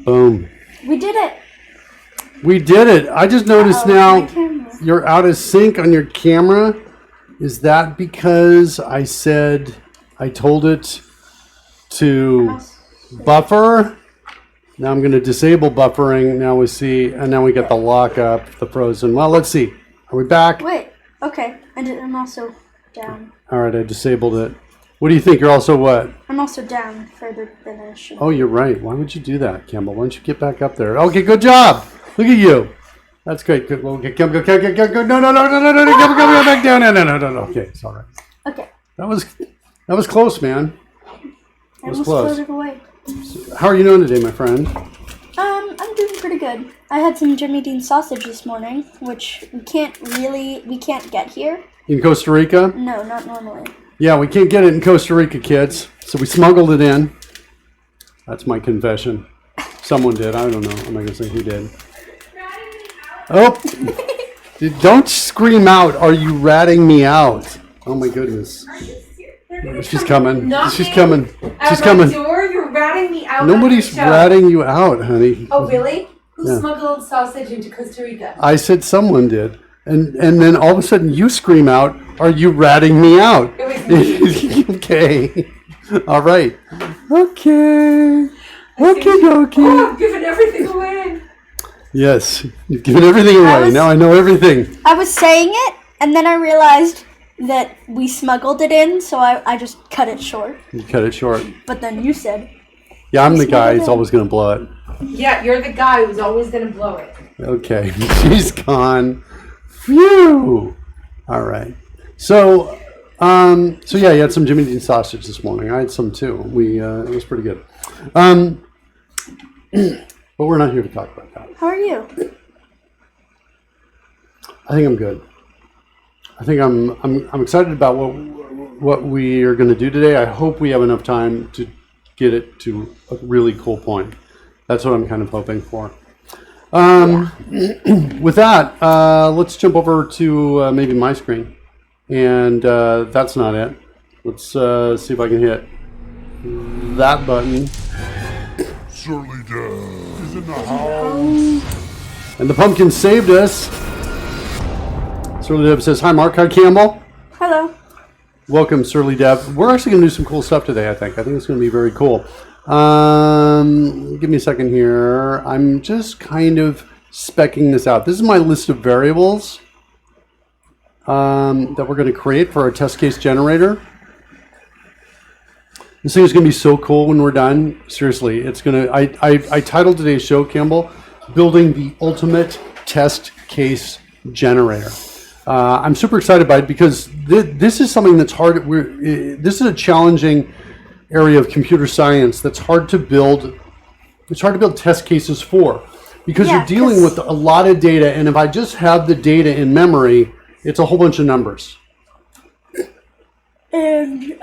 Boom. We did it. We did it. I just noticed now you're out of sync on your camera. Is that because I told it to buffer? Now I'm going to disable buffering. Now we see, and now we get the lock up, the frozen. Well, let's see. Are we back? Wait. Okay. I'm also down. All right, I disabled it. What do you think? You're also what? I'm also down further than I should. Oh, you're right. Why would you do that, Campbell? Why don't you get back up there? Okay, good job. Look at you. That's great. Good. Well, go. No, go back down. No. Okay, it's all right. Okay. That was close, man. I almost floated away. How are you doing today, my friend? I'm doing pretty good. I had some Jimmy Dean sausage this morning, which we can't get here. In Costa Rica? No, not normally. Yeah, we can't get it in Costa Rica, kids. So we smuggled it in. That's my confession. Someone did. I don't know. I'm not going to say who did. Oh! Don't scream out. Are you ratting me out? Oh, my goodness. She's coming. She's coming. She's coming. You're ratting me out. Nobody's ratting you out, honey. Oh, really? Who smuggled sausage into Costa Rica? I said someone did. And then all of a sudden you scream out, are you ratting me out? It was me. Okay. All right. Okay. Okay. Oh, I'm giving everything away. Yes. You've given everything away. Now I know everything. I was saying it, and then I realized that we smuggled it in, so I just cut it short. You cut it short. But then you said... Yeah, I'm the guy who's always going to blow it. Yeah, you're the guy who's always going to blow it. Okay. She's gone. Phew. All right. So yeah, you had some Jimmy Dean sausage this morning. I had some too. It was pretty good. But we're not here to talk about that. How are you? I think I'm good. I think I'm excited about what we are going to do today. I hope we have enough time to get it to a really cool point. That's what I'm kind of hoping for. With that, let's jump over to maybe my screen. And that's not it. Let's see if I can hit that button. Surly Dad is in the house. And the pumpkin saved us. Surly Deb says, hi, Mark. Hi, Campbell. Hello. Welcome, Surly Deb. We're actually going to do some cool stuff today, I think. I think it's going to be very cool. Give me a second here. I'm just kind of speccing this out. This is my list of variables that we're going to create for our test case generator. This thing is going to be so cool when we're done. Seriously, it's going to. I titled today's show, Campbell, "Building the Ultimate Test Case Generator." I'm super excited by it because this is something that's hard. This is a challenging area of computer science that's hard to build. It's hard to build test cases for because you're dealing with a lot of data, and if I just have the data in memory, it's a whole bunch of numbers. And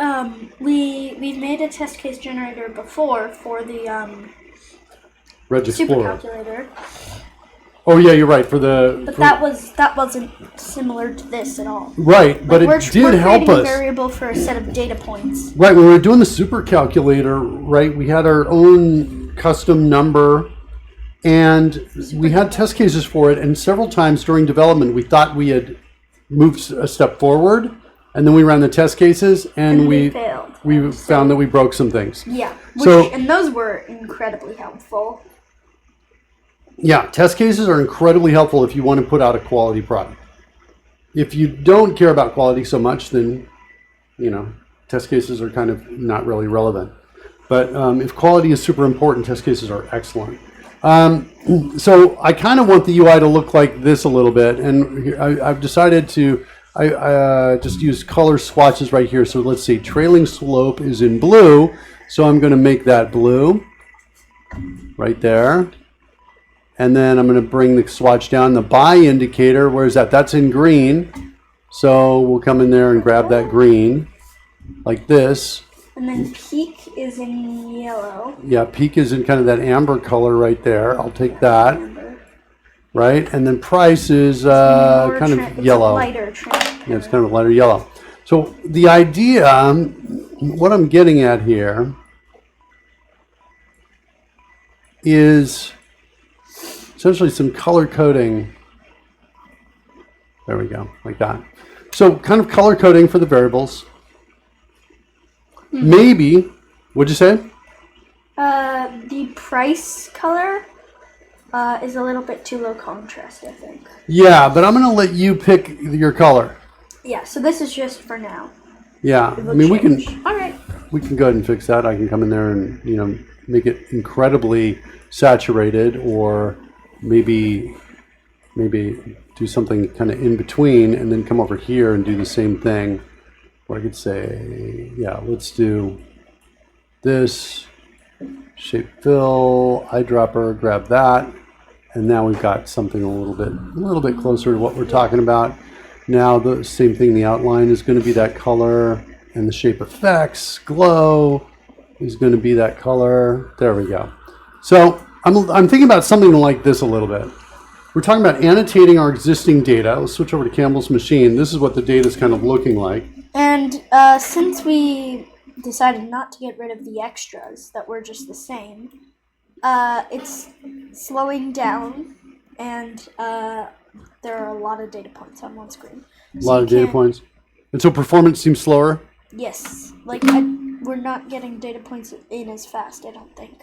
we've made a test case generator before for the Reg Explorer. supercalculator. Oh yeah, you're right. But that wasn't similar to this at all. Right, but Like, it did help us. We're creating a variable for a set of data points. Right, when we were doing the supercalculator, right, we had our own custom number, and we had test cases for it. And several times during development, we thought we had moved a step forward, and then we ran the test cases, and we failed. We found that we broke some things. Yeah, and those were incredibly helpful. Yeah, test cases are incredibly helpful if you want to put out a quality product. If you don't care about quality so much, then, test cases are kind of not really relevant. But if quality is super important, test cases are excellent. So I kind of want the UI to look like this a little bit, and I've decided to just use color swatches right here. So let's see, trailing slope is in blue, so I'm going to make that blue right there. And then I'm going to bring the swatch down. The buy indicator, where's that? That's in green. So we'll come in there and grab that green like this. And then peak is in yellow. Yeah, peak is in kind of that amber color right there. I'll take that. Right? And then price is kind of yellow. It's a lighter trim. Yeah, it's kind of a lighter yellow. So the idea, what I'm getting at here is essentially some color coding. There we go, like that. So kind of color coding for the variables. Maybe, what'd you say? The price color is a little bit too low contrast, I think. Yeah, but I'm going to let you pick your color. Yeah, so this is just for now. Yeah, I mean, we can go ahead and fix that. I can come in there and, make it incredibly saturated, or maybe do something kind of in between and then come over here and do the same thing. Or I could say, yeah, let's do this, shape fill, eyedropper, grab that, and now we've got something a little bit closer to what we're talking about. Now the same thing, the outline is going to be that color, and the shape effects, glow, is going to be that color. There we go. So I'm thinking about something like this a little bit. We're talking about annotating our existing data. Let's switch over to Campbell's machine. This is what the data is kind of looking like. And since we decided not to get rid of the extras that were just the same, it's slowing down, and there are a lot of data points on one screen. A lot of data points. And so performance seems slower? Yes. We're not getting data points in as fast, I don't think.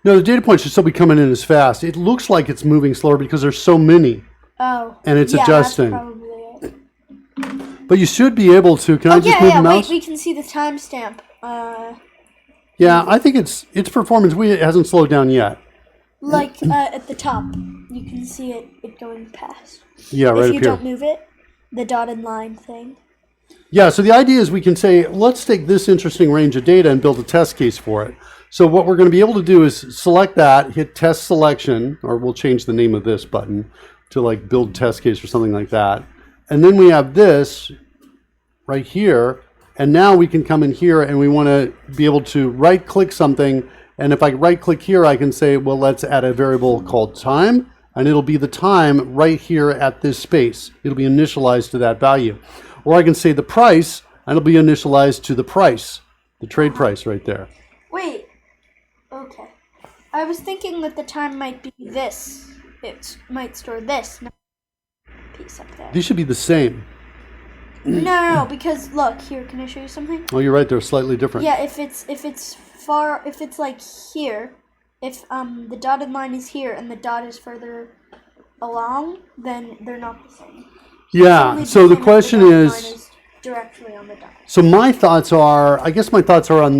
No, the data points should still be coming in as fast. It looks like it's moving slower because there's so many. Oh. And it's adjusting. That's probably it. But you should be able to. Can I just move the mouse? Wait, we can see the timestamp. Yeah, I think its performance it hasn't slowed down yet. At the top, you can see it going past. Yeah, right up here. If you don't move it, the dotted line thing. Yeah, so the idea is we can say, let's take this interesting range of data and build a test case for it. So what we're going to be able to do is select that, hit test selection, or we'll change the name of this button to build test case or something like that. And then we have this right here. And now we can come in here and we want to be able to right click something. And if I right click here, I can say, well, let's add a variable called time. And it'll be the time right here at this space. It'll be initialized to that value. Or I can say the price, and it'll be initialized to the price, the trade price right there. Wait. Okay. I was thinking that the time might be this. It might store this piece up there. These should be the same. No, because look here. Can I show you something? Oh, you're right. They're slightly different. Yeah, if it's if it's like here, if the dotted line is here and the dot is further along, then they're not the same. Yeah. Only So the same if question dotted line is. directly on the dot. So my thoughts are, I guess my thoughts are on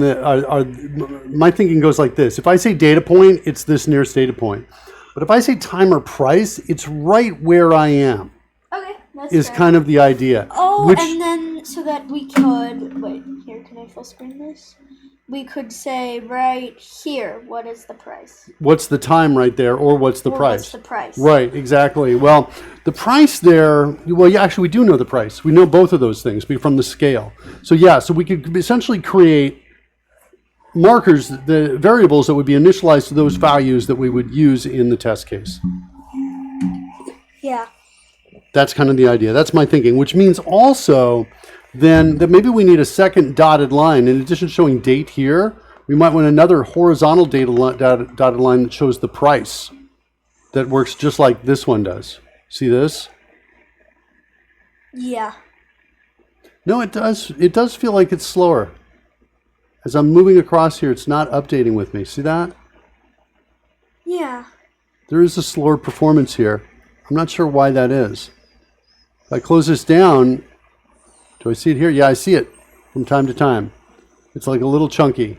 my thinking goes like this. If I say data point, it's this nearest data point. But if I say time or price, it's right where I am, Okay, that's is fair. kind of the idea. Oh, Which, and then so that we could, wait, here, can I full screen this? We could say right here, what is the price? what's the time right there, or what's the Or price? what's the price? Right, exactly. Well, the price there, well, yeah, actually we do know the price. We know both of those things from the scale. So yeah, so we could essentially create markers, the variables that would be initialized to those values that we would use in the test case. Yeah. That's kind of the idea. That's my thinking, which means also then that maybe we need a second dotted line. In addition to showing date here, we might want another horizontal dotted line that shows the price that works just like this one does. See this? Yeah. No, it does. It does feel like it's slower. As I'm moving across here, it's not updating with me. See that? Yeah. There is a slower performance here. I'm not sure why that is. If I close this down, do I see it here? Yeah, I see it from time to time. It's like a little chunky.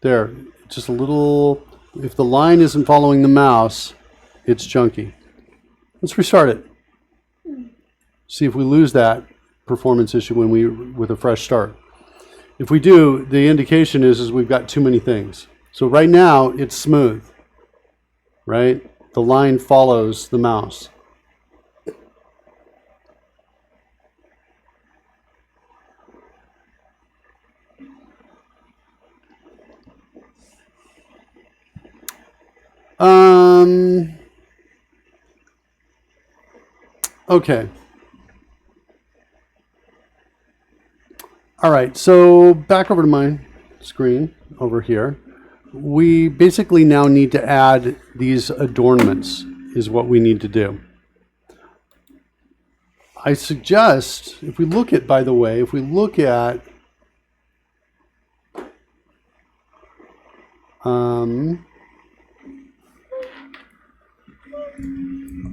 There, just a little, if the line isn't following the mouse, it's chunky. Let's restart it. See if we lose that performance issue with a fresh start. If we do, the indication is we've got too many things. So right now, it's smooth, right? The line follows the mouse. Okay. All right, so back over to my screen over here. We basically now need to add these adornments is what we need to do. I suggest, if we look at, by the way, if we look at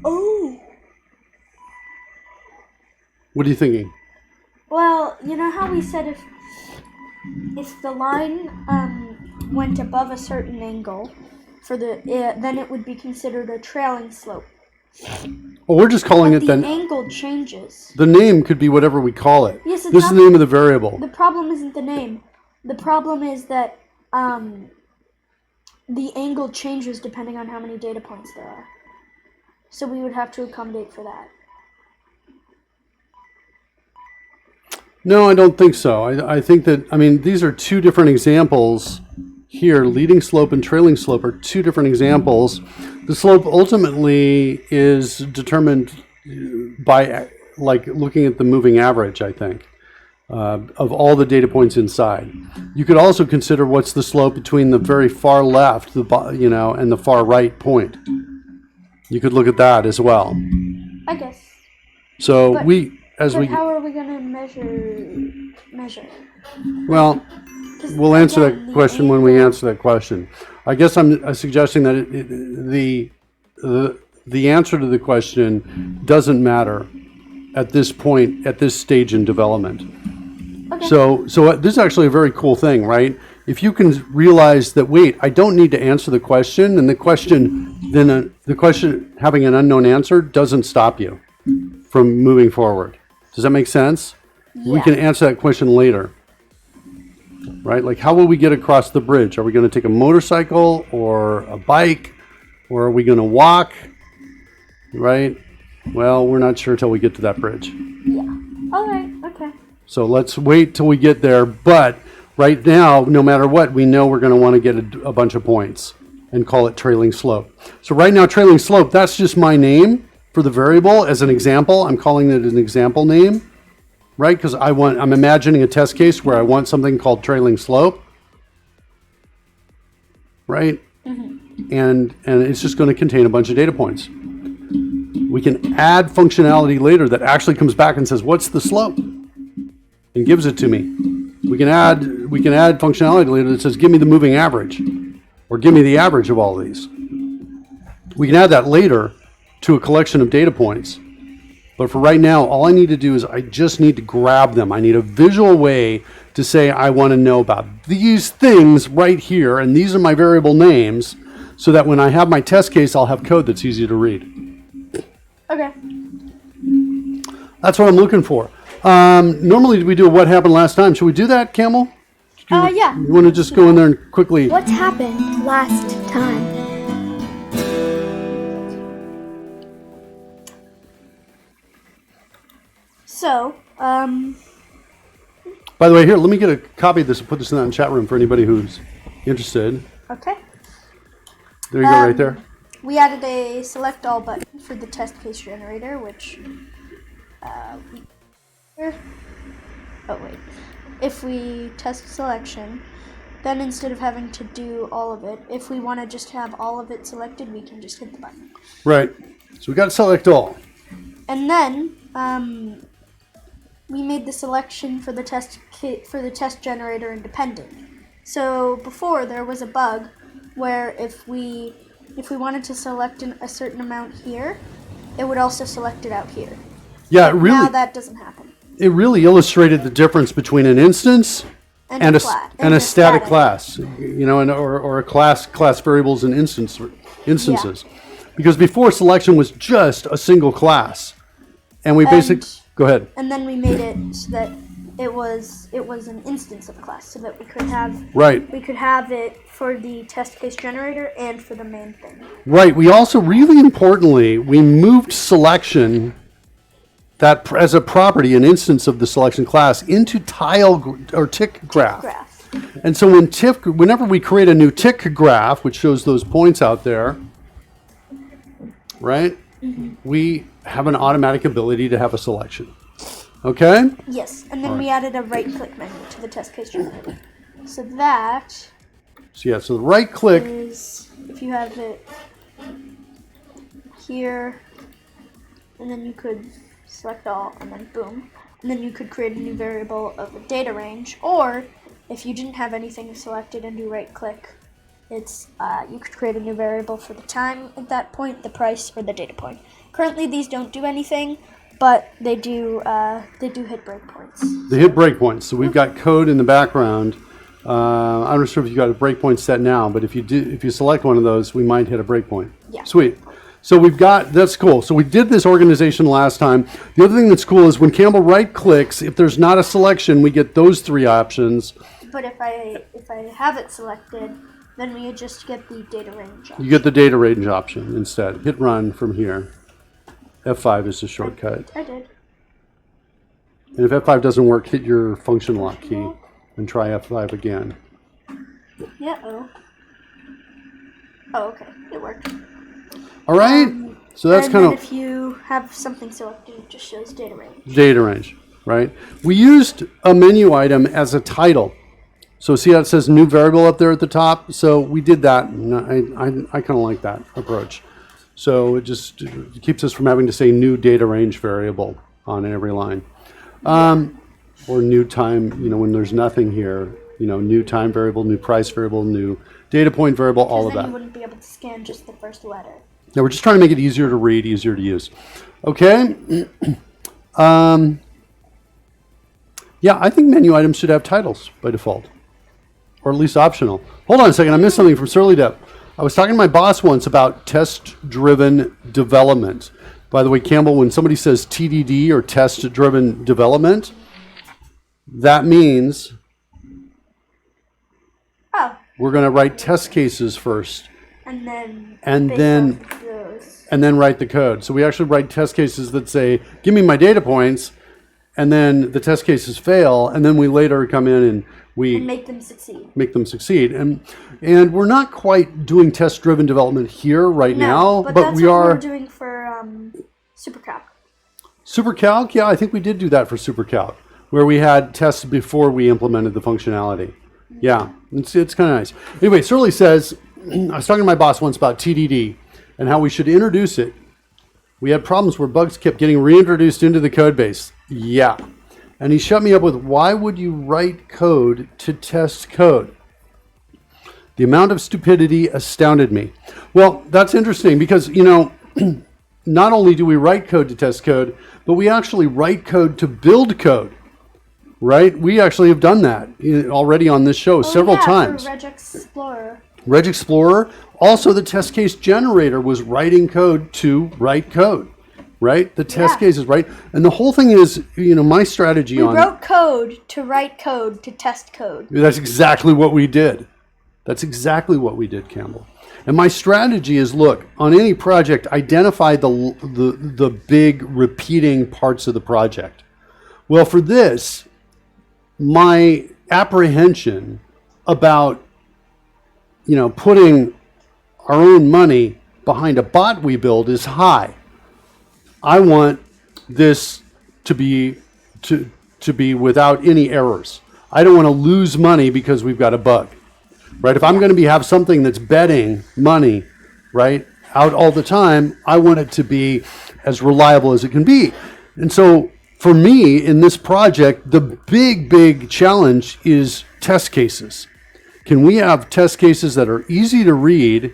Oh. what are you thinking? Well, you know how we said if the line went above a certain angle, then it would be considered a trailing slope. Well, we're just calling But it the then. angle changes. The name could be whatever we call it. Yes, it's this is not- the name of the variable. The problem isn't the name. The problem is that the angle changes depending on how many data points there are. So we would have to accommodate for that. No, I don't think so. I think that, I mean, these are two different examples here. Leading slope and trailing slope are two different examples. The slope ultimately is determined by like looking at the moving average, I think, of all the data points inside. You could also consider what's the slope between the very far left, and the far right point. You could look at that as well. I guess. So But- But how are we going to measure? Well, 'Cause we'll answer again, that the question when we angle- answer that question. I guess I'm suggesting that the answer to the question doesn't matter at this point, at this stage in development. Okay. So this is actually a very cool thing, right? If you can realize that, wait, I don't need to answer the question, and the question having an unknown answer doesn't stop you from moving forward. Does that make sense? We Yeah. can answer that question later. Right? Like, how will we get across the bridge? Are we going to take a motorcycle or a bike? Or are we going to walk? Right? Well, we're not sure till we get to that bridge. Yeah. All right. Okay. So let's wait till we get there. But right now, no matter what, we know we're going to want to get a bunch of points and call it trailing slope. So right now, trailing slope, that's just my name for the variable as an example. I'm calling it an example name. Right, because I'm imagining a test case where I want something called trailing slope, right? Mm-hmm. And it's just going to contain a bunch of data points. We can add functionality later that actually comes back and says, what's the slope? And gives it to me. We can add functionality later that says, give me the moving average, or give me the average of all these. We can add that later to a collection of data points. But for right now, all I need to do is I just need to grab them. I need a visual way to say I want to know about these things right here, and these are my variable names, so that when I have my test case, I'll have code that's easy to read. Okay. That's what I'm looking for. Normally we do what happened last time. Should we do that, Camel? Yeah. You want to just go in there and quickly... What happened last time? So, By the way, here, let me get a copy of this and put this in the chat room for anybody who's interested. okay. There you go, right there. We added a select all button for the test case generator, which, if we test selection, then instead of having to do all of it, if we want to just have all of it selected, we can just hit the button. Right. So we got to select all. And then, we made the selection for the test generator independent. So before there was a bug where if we wanted to select a certain amount here, it would also select it out here. Yeah, it really. Now that doesn't happen. It really illustrated the difference between an instance and a static class, or a class variables and instances. Yeah. Because before selection was just a single class, and we basically go ahead. And then we made it so that it was an instance of class, so that we could have it for the test case generator and for the main thing. Right. We also, really importantly, we moved selection that as a property, an instance of the selection class, into tile or tick graph. And so whenever we create a new tick graph, which shows those points out there, right? Mm-hmm. We have an automatic ability to have a selection. Okay? Yes, and then we added a right-click menu to the test case generator. So that... So the right-click... is if you have it here, and then you could select all, and then boom. And then you could create a new variable of a data range, or if you didn't have anything selected and do right-click, you could create a new variable for the time at that point, the price, or the data point. Currently, these don't do anything, but they do hit breakpoints. They hit breakpoints. So we've got code in the background. I'm not sure if you got a breakpoint set now, but if you select one of those, we might hit a breakpoint. Yeah. Sweet. So that's cool. So we did this organization last time. The other thing that's cool is when Campbell right-clicks, if there's not a selection, we get those three options. But if I have it selected, then we just get the data range option. You get the data range option instead. Hit run from here. F5 is the shortcut. I did. And if F5 doesn't work, hit your function lock key and try F5 again. Yeah, oh, okay, it worked. All right, so that's kind of... if you have something selected, it just shows data range. Data range, right? We used a menu item as a title. So see how it says new variable up there at the top? So we did that, and I kind of like that approach. So it just keeps us from having to say new data range variable on every line. Or new time, when there's nothing here, new time variable, new price variable, new data point variable, all of that. Then you wouldn't be able to scan just the first letter. Yeah, we're just trying to make it easier to read, easier to use. Okay. Yeah, I think menu items should have titles by default, or at least optional. Hold on a second, I missed something from Surly Dev. I was talking to my boss once about test-driven development. By the way, Campbell, when somebody says TDD or test-driven development, that means we're going to write test cases first, and then write the code. So we actually write test cases that say, "Give me my data points," and then the test cases fail, and then we later come in and we make them succeed. And we're not quite doing test-driven development here now, but that's we are. We're doing for SuperCalc. SuperCalc, yeah, I think we did do that for SuperCalc, where we had tests before we implemented the functionality. Yeah, it's kind of nice. Anyway, Surly says, I was talking to my boss once about TDD and how we should introduce it. We had problems where bugs kept getting reintroduced into the code base. Yeah. And he shut me up with, why would you write code to test code? The amount of stupidity astounded me. Well, that's interesting because, not only do we write code to test code, but we actually write code to build code, right? We actually have done that already on this show several times. For Reg Explorer. Reg Explorer. Also, the test case generator was writing code to write code, right? The test cases, right? And the whole thing is, my strategy We wrote code to write code to test code. That's exactly what we did. That's exactly what we did, Campbell. And my strategy is, look, on any project, identify the big repeating parts of the project. Well, for this, my apprehension about, putting our own money behind a bot we build is high. I want this to be without any errors. I don't want to lose money because we've got a bug. Right? If I'm going to have something that's betting money, right, out all the time, I want it to be as reliable as it can be. And so for me in this project, the big challenge is test cases. Can we have test cases that are easy to read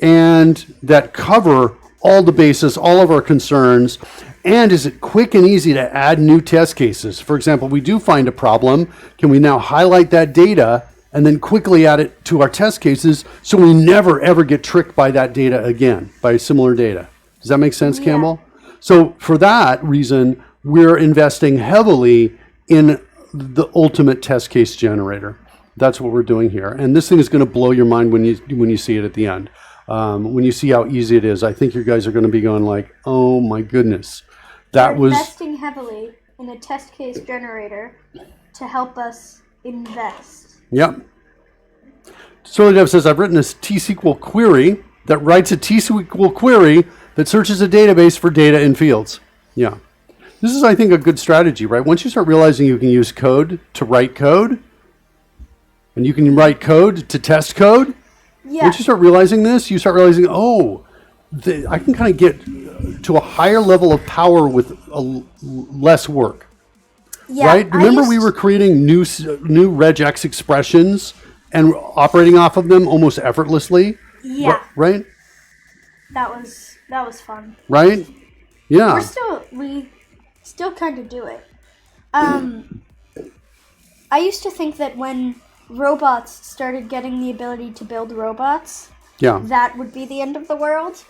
and that cover all the bases, all of our concerns? And is it quick and easy to add new test cases? For example, we do find a problem. Can we now highlight that data and then quickly add it to our test cases so we never ever get tricked by that data again, by similar data? Does that make sense, Campbell? So for that reason, we're investing heavily in the ultimate test case generator. That's what we're doing here. And this thing is going to blow your mind when you see it at the end. When you see how easy it is, I think you guys are going to be going like, oh my goodness. We're investing heavily in a test case generator to help us invest. Yep. SorelyDev says, I've written a T-SQL query that writes a T-SQL query that searches a database for data in fields. Yeah. This is, I think, a good strategy, right? Once you start realizing you can use code to write code, and you can write code to test code, once you start realizing this, you start realizing, I can kind of get to a higher level of power with less work. Yeah, right? Remember we were creating new regex expressions and operating off of them almost effortlessly? Yeah. Right? That was fun. Right? Yeah. We still kind of do it. I used to think that when robots started getting the ability to build robots, that would be the end of the world.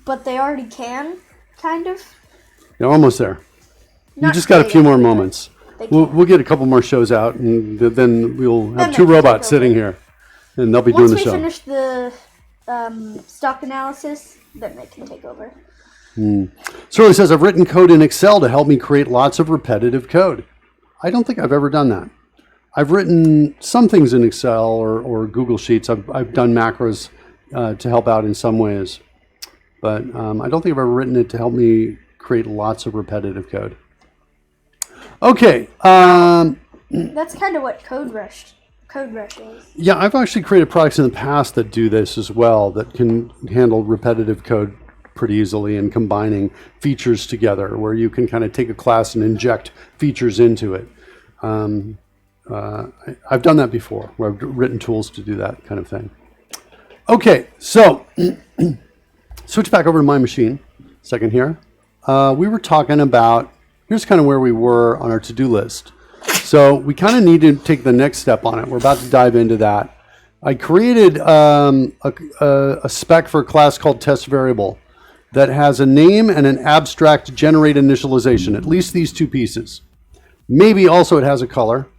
But they already can, kind of. You're almost there. You just got a few more moments. We'll get a couple more shows out, and then we'll have two robots sitting here, and they'll be doing the show. Once we finish the stock analysis, then they can take over. Sorely says, I've written code in Excel to help me create lots of repetitive code. I don't think I've ever done that. I've written some things in Excel or Google Sheets. I've done macros to help out in some ways, but I don't think I've ever written it to help me create lots of repetitive code. Okay. That's kind of what CodeRush is. Yeah, I've actually created products in the past that do this as well, that can handle repetitive code pretty easily and combining features together, where you can kind of take a class and inject features into it. I've done that before, where I've written tools to do that kind of thing. Okay, so switch back over to my machine. Second here. We were talking about, here's kind of where we were on our to-do list. So we kind of need to take the next step on it. We're about to dive into that. I created a spec for a class called test variable that has a name and an abstract generate initialization, at least these two pieces. Maybe also it has a color.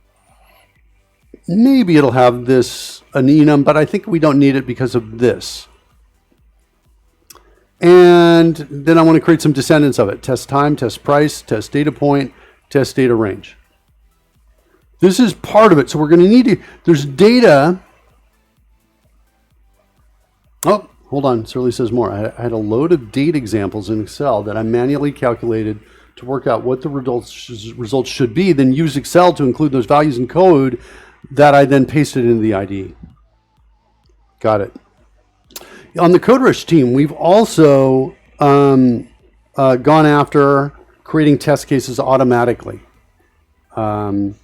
Maybe it'll have this an enum, but I think we don't need it because of this. And then I want to create some descendants of it. Test time, test price, test data point, test data range. This is part of it. So we're going to need to, there's data. Oh, hold on. Sorely says more. I had a load of date examples in Excel that I manually calculated to work out what the results should be, then use Excel to include those values in code that I then pasted into the IDE. Got it. On the CodeRush team, we've also gone after creating test cases automatically. and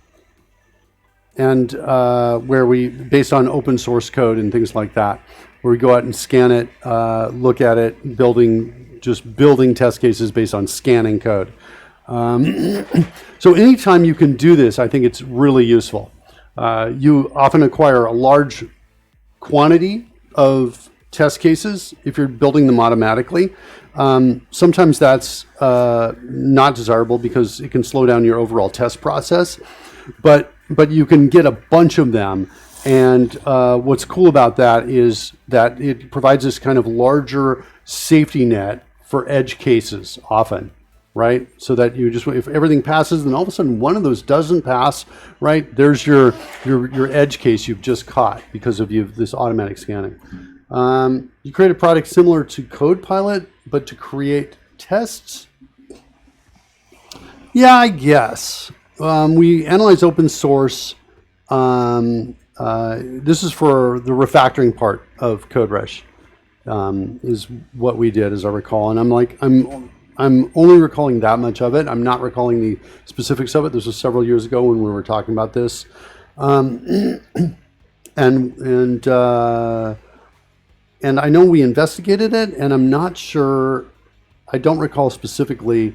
where we, based on open source code and things like that, where we go out and scan it, look at it, building test cases based on scanning code. So anytime you can do this, I think it's really useful. You often acquire a large quantity of test cases if you're building them automatically. Sometimes that's not desirable because it can slow down your overall test process, but you can get a bunch of them. And what's cool about that is that it provides this kind of larger safety net for edge cases often, right? So that you just, if everything passes, then all of a sudden one of those doesn't pass, right? There's your edge case you've just caught because of this automatic scanning. You create a product similar to CodePilot, but to create tests? Yeah, I guess. We analyze open source. This is for the refactoring part of CodeRush, is what we did, as I recall. And I'm only recalling that much of it. I'm not recalling the specifics of it. This was several years ago when we were talking about this. And I know we investigated it, and I'm not sure, I don't recall specifically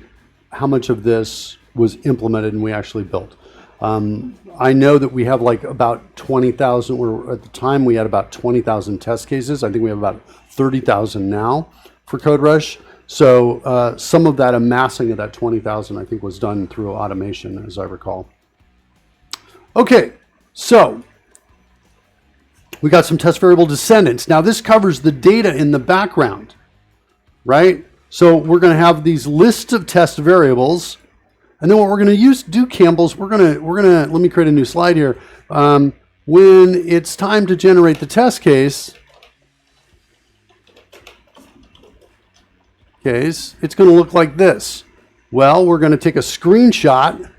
how much of this was implemented and we actually built. I know that we have like about 20,000, or at the time we had about 20,000 test cases. I think we have about 30,000 now for CodeRush. So some of that amassing of that 20,000, I think, was done through automation, as I recall. Okay, so we got some test variable descendants. Now this covers the data in the background, right? So we're going to have these lists of test variables, and then what we're going to do, Campbell's, we're going to let me create a new slide here. When it's time to generate the test case, it's going to look like this. Well, we're going to take a screenshot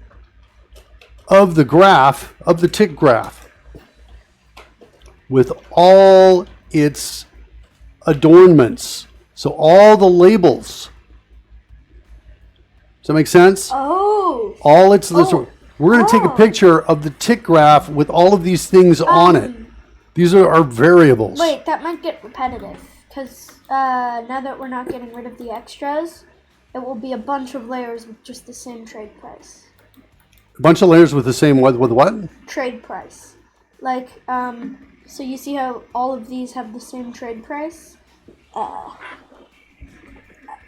of the graph, of the tick graph, with all its adornments. So all the labels. Does that make sense? Oh. All its we're going to take a picture of the tick graph with all of these things on it. These are our variables. Wait, that might get repetitive because now that we're not getting rid of the extras, it will be a bunch of layers with just the same trade price. A bunch of layers with the same with what? Trade price. Like, so you see how all of these have the same trade price?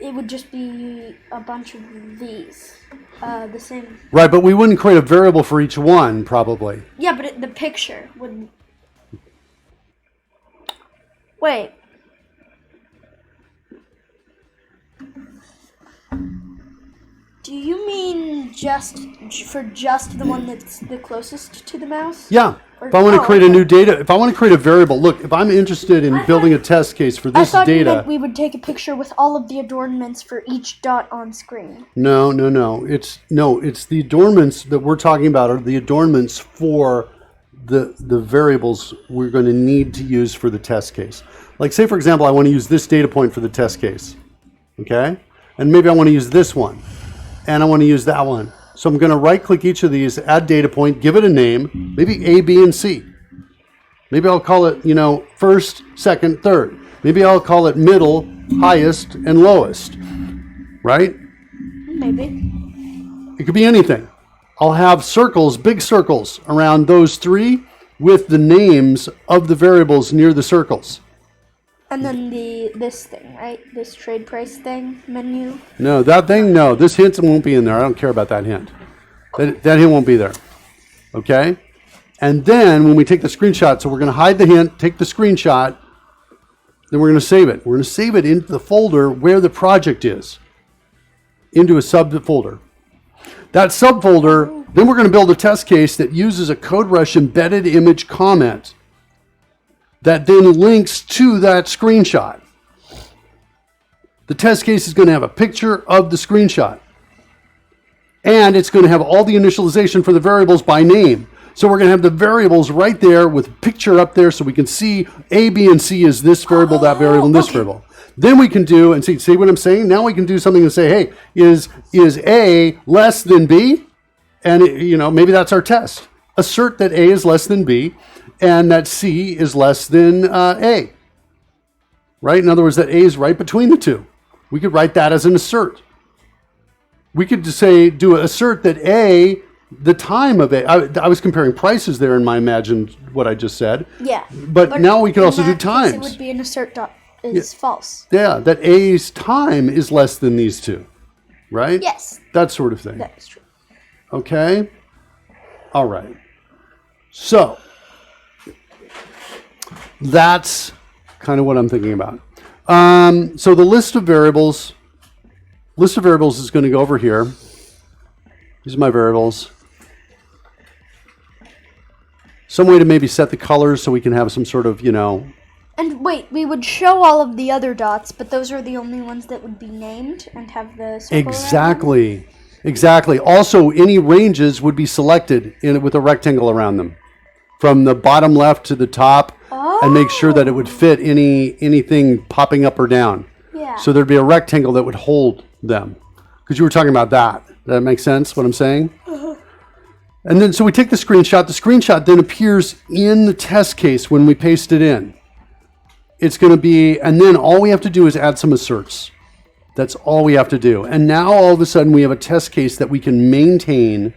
It would just be a bunch of these, the same. Right, but we wouldn't create a variable for each one, probably. Yeah, but the picture would. Wait. Do you mean just the one that's the closest to the mouse? Yeah. If I want to create a new data, if I want to create a variable, look, if I'm interested in building a test case for this I thought data. we would take a picture with all of the adornments for each dot on screen. No. It's the adornments that we're talking about are the adornments for the variables we're going to need to use for the test case. Like, say, for example, I want to use this data point for the test case. Okay? And maybe I want to use this one. And I want to use that one. So I'm going to right-click each of these, add data point, give it a name, maybe A, B, and C. Maybe I'll call it, first, second, third. Maybe I'll call it middle, highest, and lowest. Right? Maybe. It could be anything. I'll have circles, big circles, around those three with the names of the variables near the circles. And then this thing, right? This trade price thing, menu. No, that thing, no. This hint won't be in there. I don't care about that hint. That hint won't be there. Okay? And then when we take the screenshot, so we're going to hide the hint, take the screenshot, then we're going to save it. We're going to save it into the folder where the project is, into a subfolder. That subfolder, then we're going to build a test case that uses a CodeRush embedded image comment that then links to that screenshot. The test case is going to have a picture of the screenshot. And it's going to have all the initialization for the variables by name. So we're going to have the variables right there with picture up there so we can see A, B, and C is this variable, that variable, and this variable. Then we can do, and see what I'm saying? Now we can do something and say, hey, is A less than B? And, maybe that's our test. Assert that A is less than B and that C is less than A. Right? In other words, that A is right between the two. We could write that as an assert. We could just do an assert that A, the time of A. I was comparing prices there in my imagined what I just said. Yeah. But now we could also do times. It would be an assert is false. Yeah, that A's time is less than these two. Right? Yes. That sort of thing. That is true. Okay? All right. So, that's kind of what I'm thinking about. So the list of variables is going to go over here. These are my variables. Some way to maybe set the colors so we can have some sort of, And wait, we would show all of the other dots, but those are the only ones that would be named and have the circle around them? Exactly. Also, any ranges would be selected with a rectangle around them. From the bottom left to the top, and make sure that it would fit anything popping up or down. Yeah. So there'd be a rectangle that would hold them. Because you were talking about that. Does that make sense, what I'm saying? And then, so we take the screenshot. The screenshot then appears in the test case when we paste it in. It's going to be, and then all we have to do is add some asserts. That's all we have to do. And now all of a sudden we have a test case that we can maintain.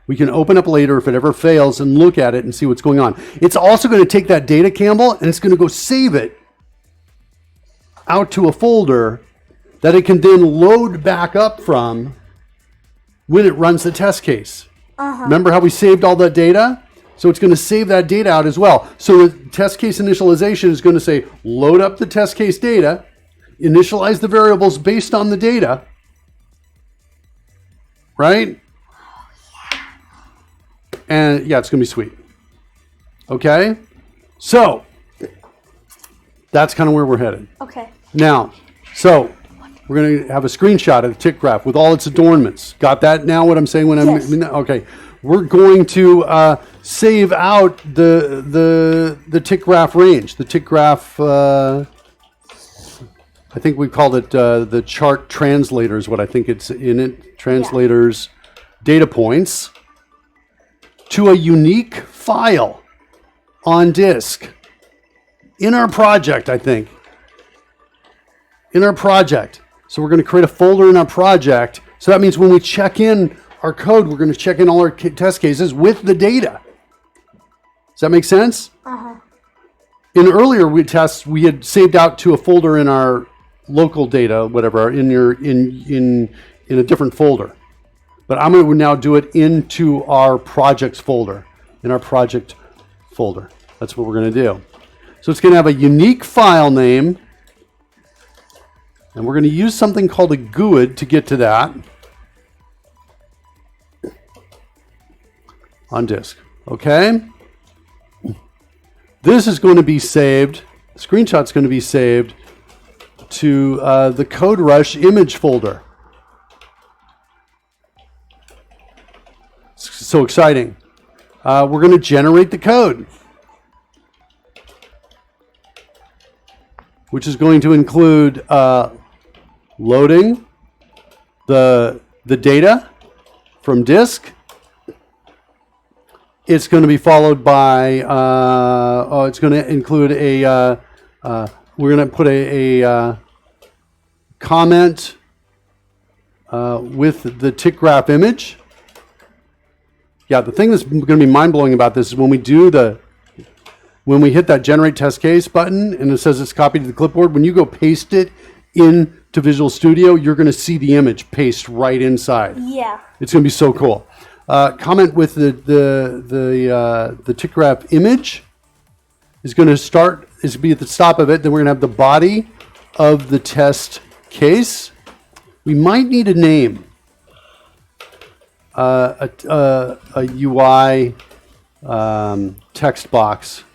We can open up later if it ever fails and look at it and see what's going on. It's also going to take that data, Campbell, and it's going to go save it out to a folder that it can then load back up from when it runs the test case. Remember how we saved all that data? So it's going to save that data out as well. So the test case initialization is going to say, load up the test case data, initialize the variables based on the data, right? And yeah, it's going to be sweet. Okay? So that's kind of where we're headed. Okay. Now, so we're going to have a screenshot of the tick graph with all its adornments. Got that now, what I'm saying? Yes. Okay. We're going to save out the tick graph range. The tick graph, I think we called it the chart translators, what I think it's in it. Translators, data points to a unique file on disk in our project, I think. In our project. So we're going to create a folder in our project. So that means when we check in our code, we're going to check in all our test cases with the data. Does that make sense? In earlier tests, we had saved out to a folder in our local data, whatever, in a different folder. But I'm going to now do it into our projects folder, in our project folder. That's what we're going to do. So it's going to have a unique file name. And we're going to use something called a GUID to get to that on disk. Okay? This is going to be saved, the screenshot's going to be saved to the CodeRush image folder. So exciting. We're going to generate the code, which is going to include loading the data from disk. It's going to be followed by, it's going to include we're going to put a comment with the tick graph image. Yeah, the thing that's going to be mind-blowing about this is when we hit that generate test case button and it says it's copied to the clipboard, when you go paste it into Visual Studio, you're going to see the image paste right inside. Yeah. It's going to be so cool. Comment with the tick graph image is going to be at the top of it. Then we're going to have the body of the test case. We might need a name. A UI text box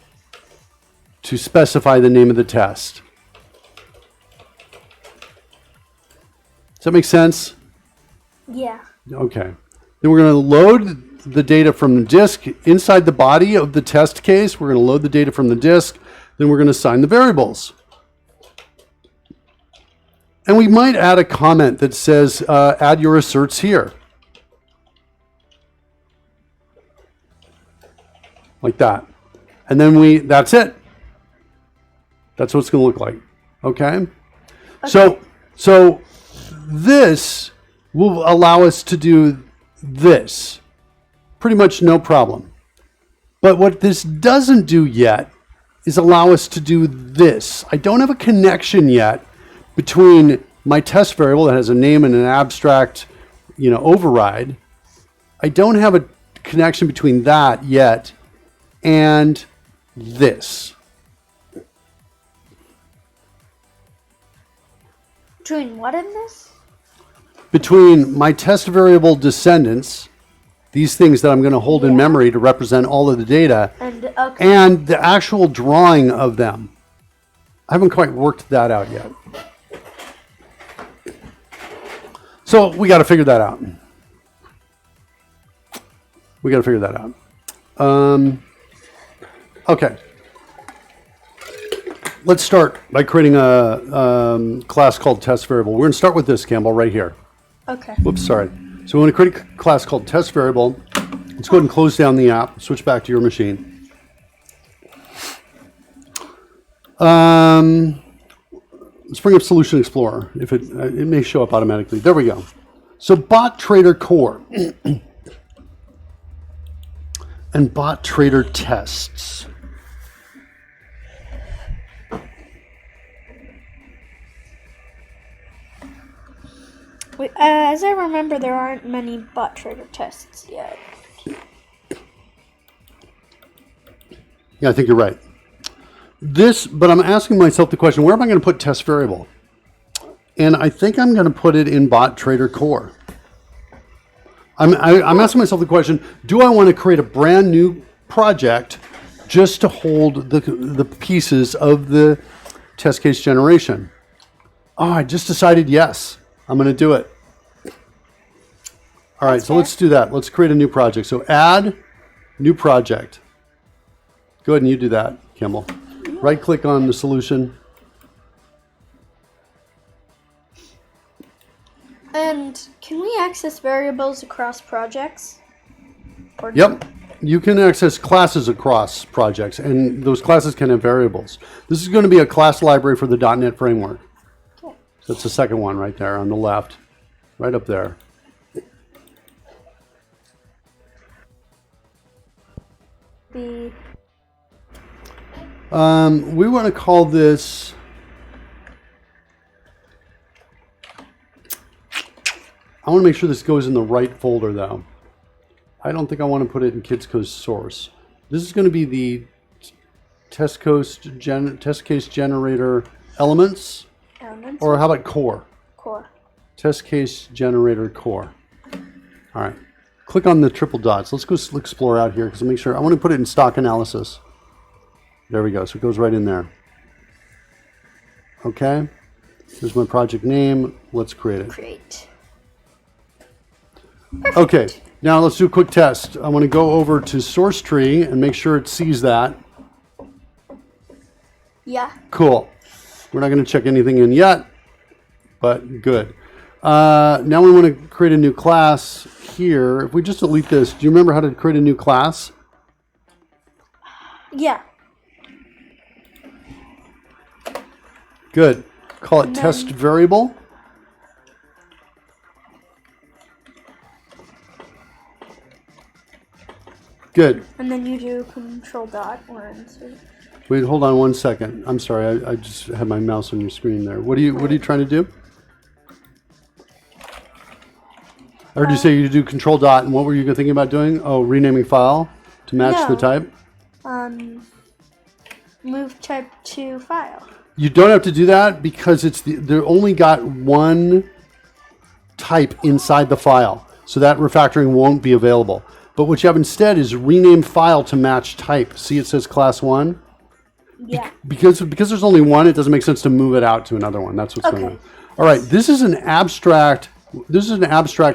to specify the name of the test. Does that make sense? Yeah. Okay. Then we're going to load the data from the disk inside the body of the test case. We're going to load the data from the disk. Then we're going to assign the variables. And we might add a comment that says, add your asserts here. like that. And then that's it. That's what it's going to look like. Okay? So this will allow us to do this. Pretty much no problem. But what this doesn't do yet is allow us to do this. I don't have a connection yet between my test variable that has a name and an abstract, override. I don't have a connection between that yet and this. Between what in this? Between my test variable descendants, these things that I'm going to hold in memory to represent all of the data, and the actual drawing of them. I haven't quite worked that out yet. So we got to figure that out. Okay. Let's start by creating a class called test variable. We're going to start with this, Campbell, right here. Okay. Whoops, sorry. So we're going to create a class called test variable. Let's go ahead and close down the app. Switch back to your machine. Let's bring up Solution Explorer. If it may show up automatically. There we go. So Bot Trader Core and Bot Trader Tests. Wait, as I remember, there aren't many Bot Trader tests yet. Yeah, I think you're right. But I'm asking myself the question, where am I going to put test variable? And I think I'm going to put it in Bot Trader Core. I'm asking myself the question, do I want to create a brand new project just to hold the pieces of the test case generation? Oh, I just decided yes. I'm going to do it. All right, so let's do that. Let's create a new project. So add new project. Go ahead and you do that, Kimball. Right click on the solution. And can we access variables across projects? Yep. You can access classes across projects, and those classes can have variables. This is going to be a class library for the .NET framework. Okay. That's the second one right there on the left, right up there. We want to call this I want to make sure this goes in the right folder though. I don't think I want to put it in KidzCode source. This is going to be the test case generator elements. Or how about core? Core. Test case generator core. All right. Click on the triple dots. Let's go explore out here because make sure I want to put it in stock analysis. There we go. So it goes right in there. Okay. Here's my project name. Let's create it. Create. Perfect. Okay. Now let's do a quick test. I want to go over to source tree and make sure it sees that. Yeah. Cool. We're not going to check anything in yet, but good. Now we want to create a new class here. If we just delete this, do you remember how to create a new class? Yeah. Good. Call it test variable. Good. And then you do control dot or insert. Wait, hold on one second. I'm sorry, I just had my mouse on your screen there. What are you trying to do? I heard you say you do control dot, and what were you thinking about doing? Oh, renaming file to match the type? Move type to file. You don't have to do that because they're only got one type inside the file, so that refactoring won't be available. But what you have instead is rename file to match type. See, it says class 1? Yeah. Because there's only one, it doesn't make sense to move it out to another one. That's what's going on. All right, this is an abstract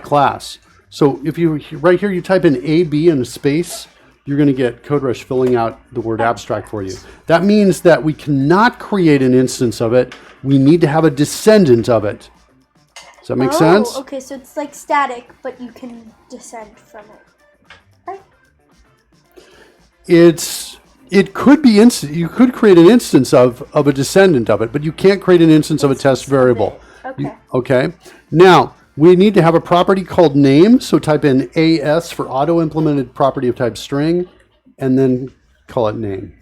class. So if you right here you type in AB and a space, you're going to get CodeRush filling out the word abstract for you. That means that we cannot create an instance of it. We need to have a descendant of it. Does that make sense? Okay, so it's like static, but you can descend from it. Right? it could be you could create an instance of a descendant of it, but you can't create an instance of a test variable. Okay. Okay. Now we need to have a property called name. So type in AS for auto implemented property of type string, and then call it name.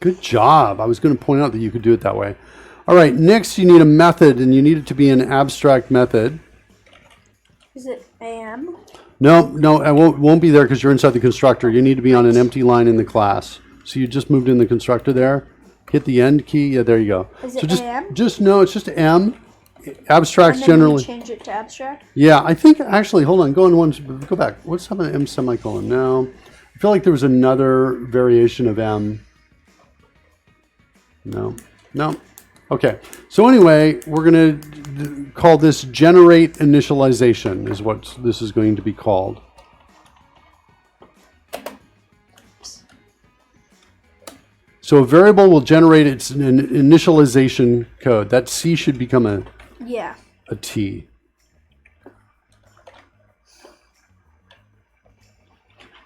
Good job. I was going to point out that you could do it that way. All right, next you need a method, and you need it to be an abstract method. Is it AM? No, it won't be there because you're inside the constructor. You need to be on an empty line in the class. So you just moved in the constructor there. Hit the end key. Yeah, there you go. Is so it AM? No, it's just M. Abstracts And then generally. you change it to abstract? Yeah, I think actually, hold on, go back. What's happening to M semicolon? No, I feel like there was another variation of M. No. Okay. So anyway, we're going to call this generate initialization is what this is going to be called. So a variable will generate its initialization code. That C should become a T.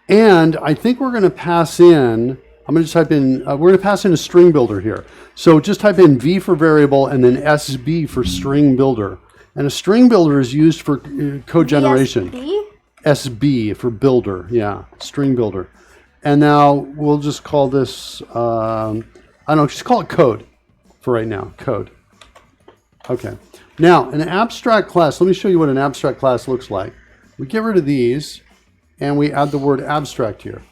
And I think we're going to pass in, I'm going to type in, we're going to pass in a string builder here. So just type in V for variable and then SB for string builder. And a string builder is used for code generation. VSB? SB for builder, yeah, string builder. And now we'll just call this, I don't know, just call it code for right now, code. Okay. Now, an abstract class, let me show you what an abstract class looks like. We get rid of these and we add the word abstract here.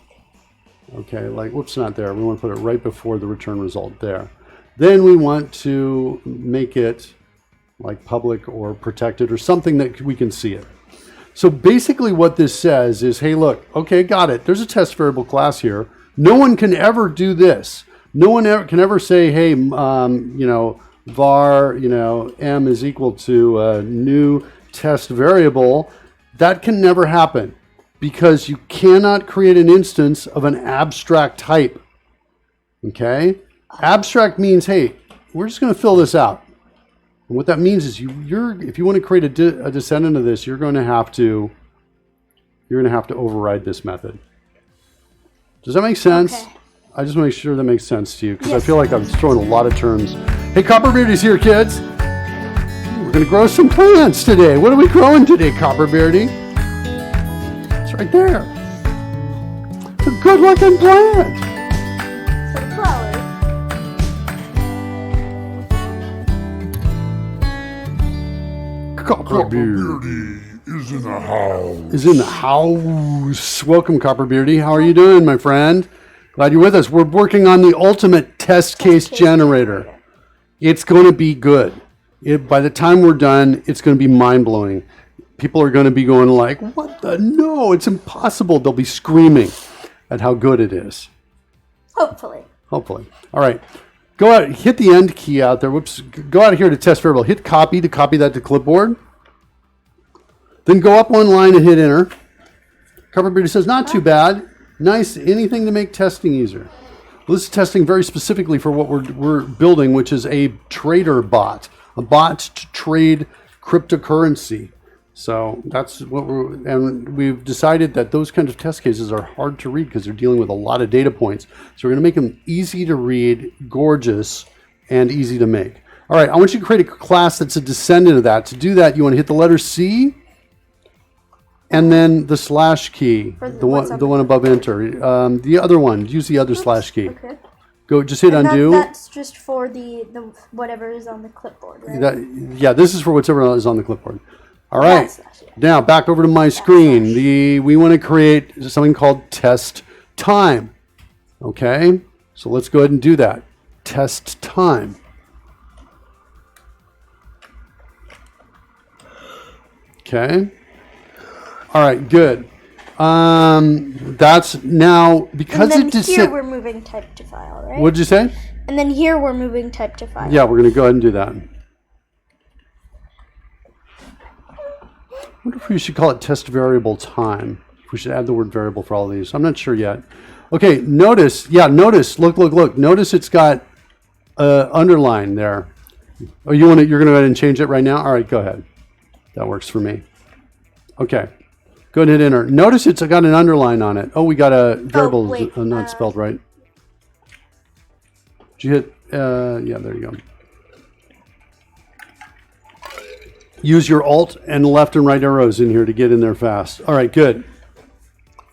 Okay, like, whoops, not there. We want to put it right before the return result there. Then we want to make it like public or protected or something that we can see it. So basically what this says is, hey, look, okay, got it. There's a test variable class here. No one can ever do this. No one can ever say, hey, var, m is equal to a new test variable. That can never happen because you cannot create an instance of an abstract type. Okay? Abstract means, hey, we're just going to fill this out. And what that means is if you want to create a descendant of this, you're going to have to override this method. Does that make sense? Okay. I just want to make sure that makes sense to you because I feel like I'm throwing a lot of terms. Hey, Copperbeardy's here, kids. We're going to grow some plants today. What are we growing today, Copperbeardy? It's right there. It's a good-looking plant. Some flowers. Copperbeardy is in the house. Is in the house. Welcome, Copperbeardy. How are you doing, my friend? Glad you're with us. We're working on the ultimate test case generator. It's going to be good. By the time we're done, it's going to be mind-blowing. People are going to be going like, what the? No, it's impossible. They'll be screaming at how good it is. Hopefully. All right. Go out, hit the end key out there. Whoops. Go out here to test variable. Hit copy to copy that to clipboard. Then go up one line and hit enter. Copperbeardy says, not too bad. Nice. Anything to make testing easier. Well, this is testing very specifically for what we're building, which is a trader bot. A bot to trade cryptocurrency. So that's what we've decided that those kinds of test cases are hard to read because they're dealing with a lot of data points. So we're going to make them easy to read, gorgeous, and easy to make. All right, I want you to create a class that's a descendant of that. To do that, you want to hit the letter C and then the slash key, the one above enter. The other one, use the other slash key. Okay. Go, just hit undo. That's just for the whatever is on the clipboard, right? Yeah, this is for whatever is on the clipboard. All right, now back over to my screen. We want to create something called test time. Okay, so let's go ahead and do that. Test time. Okay. All right, good. That's now because and then here we're moving type to file, right? What'd you say? And then here we're moving type to file. Yeah, we're going to go ahead and do that. I wonder if we should call it test variable time. If we should add the word variable for all of these. I'm not sure yet. Okay, notice. Yeah, notice. Look. Notice it's got underline there. Oh, you're going to go ahead and change it right now? All right, go ahead. That works for me. Okay. Go ahead and hit enter. Notice it's got an underline on it. Oh, we got a variable not spelled right. Did you hit, yeah, there you go. Use your alt and left and right arrows in here to get in there fast. All right, good.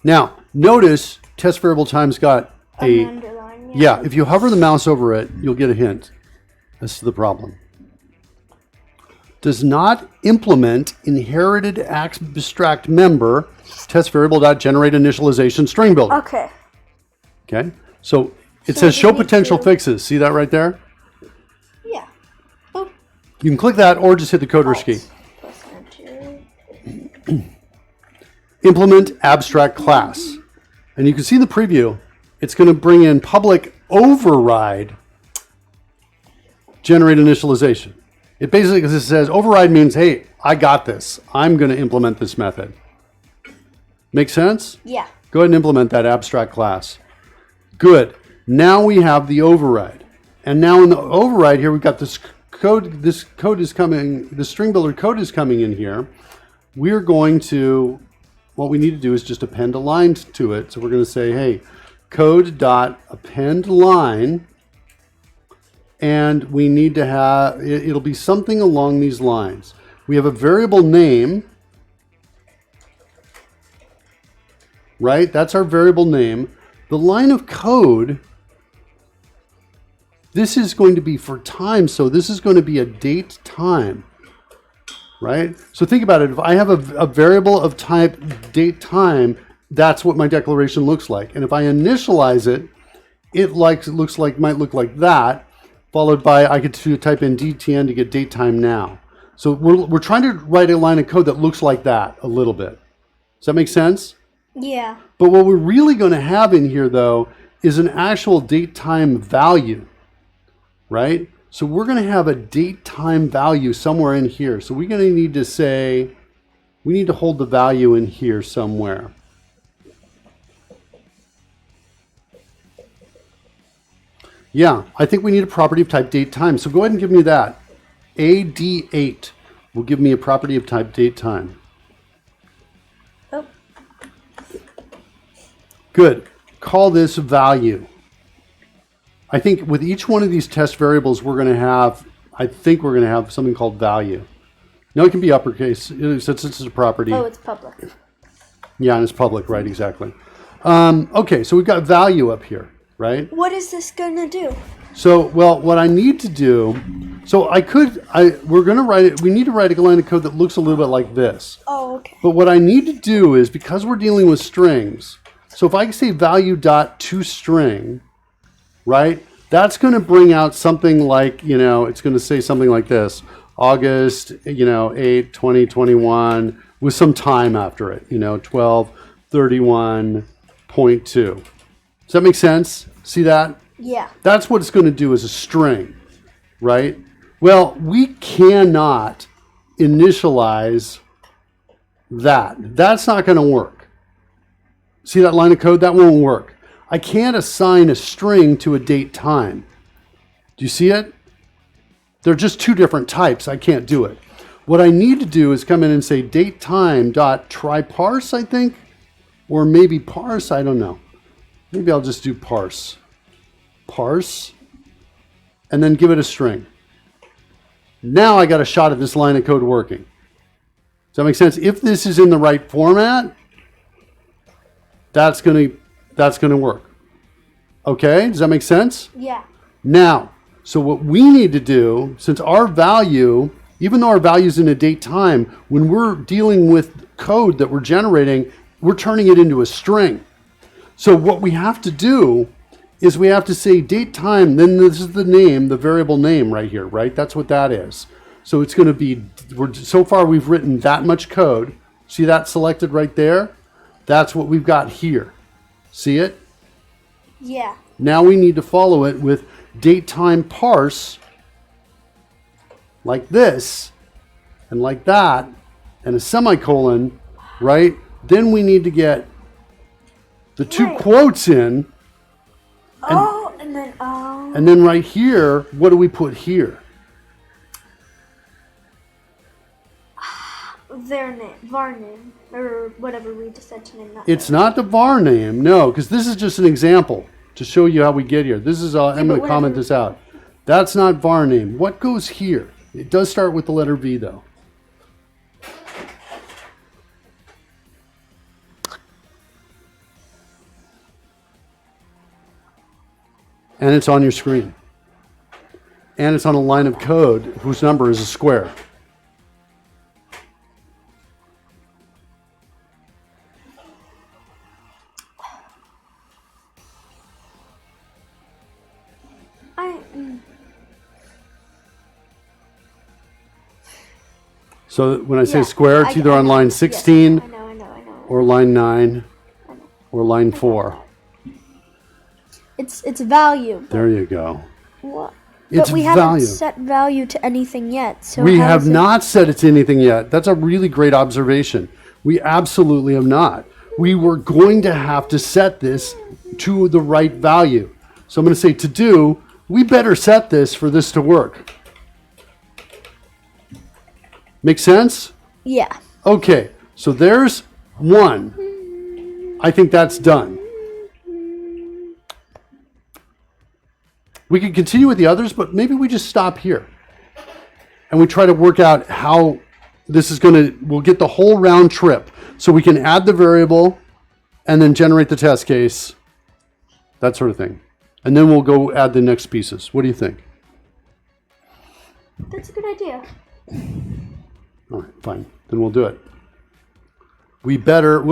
Now, notice test variable time's got a underline, yeah, if you hover the mouse over it, you'll get a hint. This is the problem. Does not implement inherited abstract member test variable.generate initialization string builder. Okay. Okay. So it says show potential fixes. See that right there? Yeah. Oh. You can click that or just hit the coder's key. Implement abstract class. And you can see in the preview, it's going to bring in public override generate initialization. It basically says override means, hey, I got this. I'm going to implement this method. Make sense? Yeah. Go ahead and implement that abstract class. Good. Now we have the override. And now in the override here, we've got this code. This code is coming, the string builder code is coming in here. We're going to, what we need to do is just append a line to it. So we're going to say, hey, code.append line. And we need to have, it'll be something along these lines. We have a variable name, right? That's our variable name. The line of code, this is going to be for time. So this is going to be a date time, right? So think about it. If I have a variable of type date time, that's what my declaration looks like. And if I initialize it, it might look like that. Followed by, I could type in DTN to get date time now. So we're trying to write a line of code that looks like that a little bit. Does that make sense? Yeah. But what we're really going to have in here, though, is an actual date time value, right? So we're going to have a date time value somewhere in here. So we're going to need to say, we need to hold the value in here somewhere. Yeah, I think we need a property of type date time. So go ahead and give me that. AD8 will give me a property of type date time. Oh. Good. Call this value. I think with each one of these test variables, we're going to have, I think we're going to have something called value. Now it can be uppercase since this is a property. Oh, it's public. Yeah, and it's public, right? Exactly. Okay, so we've got value up here. Right? What is this gonna do? So, well, what I need to do, we're gonna write it, we need to write a line of code that looks a little bit like this. Oh, okay. But what I need to do is, because we're dealing with strings, so if I say value.toString, right? That's gonna bring out something like, it's gonna say something like this, August, 8, 2021, with some time after it, 12:31.2. Does that make sense? See that? Yeah. That's what it's going to do as a string, right? Well, we cannot initialize that. That's not going to work. See that line of code? That won't work. I can't assign a string to a date time. Do you see it? They're just two different types. I can't do it. What I need to do is come in and say datetime.tryparse, I think, or maybe parse, I don't know. Maybe I'll just do parse. Parse, and then give it a string. Now I got a shot at this line of code working. Does that make sense? If this is in the right format, that's gonna work. Okay, does that make sense? Yeah. Now, so what we need to do, since our value, even though our value is in a date time, when we're dealing with code that we're generating, we're turning it into a string. So what we have to do is we have to say date time, then this is the name, the variable name right here, right? That's what that is. So it's going to be, so far we've written that much code. See that selected right there? That's what we've got here. See it? Yeah. Now we need to follow it with date time parse, like this, and like that, and a semicolon, right? Then we need to get the two quotes in. And then And then right here, what do we put here? their name, var name, or whatever we decide to name that. It's not the var name, no, because this is just an example to show you how we get here. This is, I'm going to comment this out. That's not var name. What goes here? It does start with the letter V, though. And it's on your screen. And it's on a line of code whose number is a square. So when I say square, it's either on line 16 or line 9 or line 4. It's value. There you go. What? It's but we haven't set value to anything yet. So we have not set it to anything yet. That's a really great observation. We absolutely have not. We were going to have to set this to the right value. So I'm going to say to do, we better set this for this to work. Make sense? Yeah. Okay, so there's one. I think that's done. We could continue with the others, but maybe we just stop here. And we try to work out how this is we'll get the whole round trip. So we can add the variable and then generate the test case, that sort of thing. And then we'll go add the next pieces. What do you think? That's a good idea. All right, fine. Then we'll do it. We better,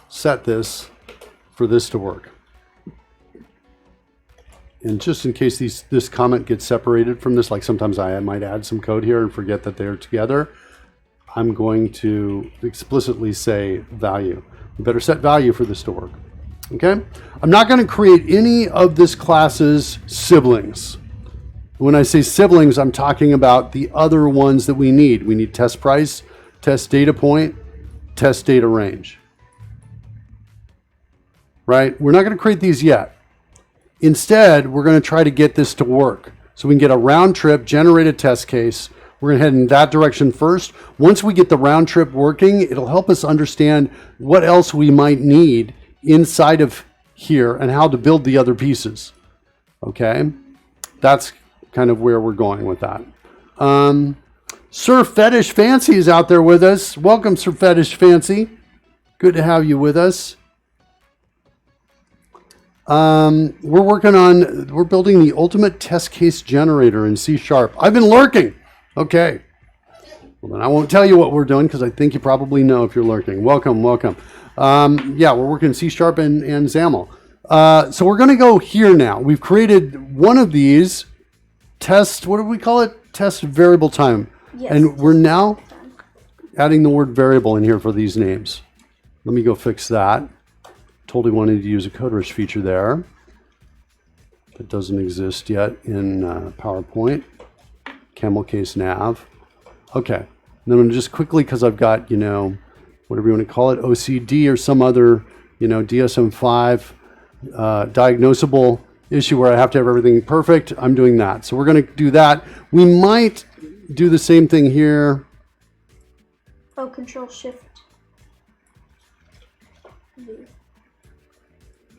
set this for this to work. And just in case this comment gets separated from this, like sometimes I might add some code here and forget that they're together, I'm going to explicitly say value. We better set value for this to work. Okay? I'm not going to create any of this class's siblings. When I say siblings, I'm talking about the other ones that we need. We need test price, test data point, test data range. Right? We're not going to create these yet. Instead, we're going to try to get this to work. So we can get a round trip, generate a test case. We're going to head in that direction first. Once we get the round trip working, it'll help us understand what else we might need inside of here and how to build the other pieces. Okay? That's kind of where we're going with that. Sir Fetish Fancy is out there with us. Welcome, Sir Fetish Fancy. Good to have you with us. We're building the ultimate test case generator in C#. I've been lurking. Okay. Well, then I won't tell you what we're doing because I think you probably know if you're lurking. Welcome. Yeah, we're working C# and XAML. So we're going to go here now. We've created one of these test, what do we call it? Test variable time. Yes. And we're now adding the word variable in here for these names. Let me go fix that. Totally wanted to use a code-rich feature there. That doesn't exist yet in PowerPoint. Camel case nav. Okay. And then I'm just quickly, because I've got, whatever you want to call it, OCD or some other, DSM-5 diagnosable issue where I have to have everything perfect. I'm doing that. So we're going to do that. We might do the same thing here. Oh, Control-Shift.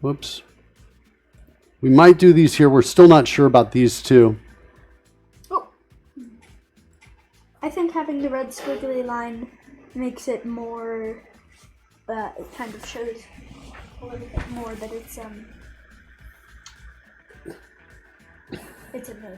Whoops. We might do these here. We're still not sure about these two. Oh. I think having the red squiggly line makes it more, it kind of shows a little bit more that it's a maybe.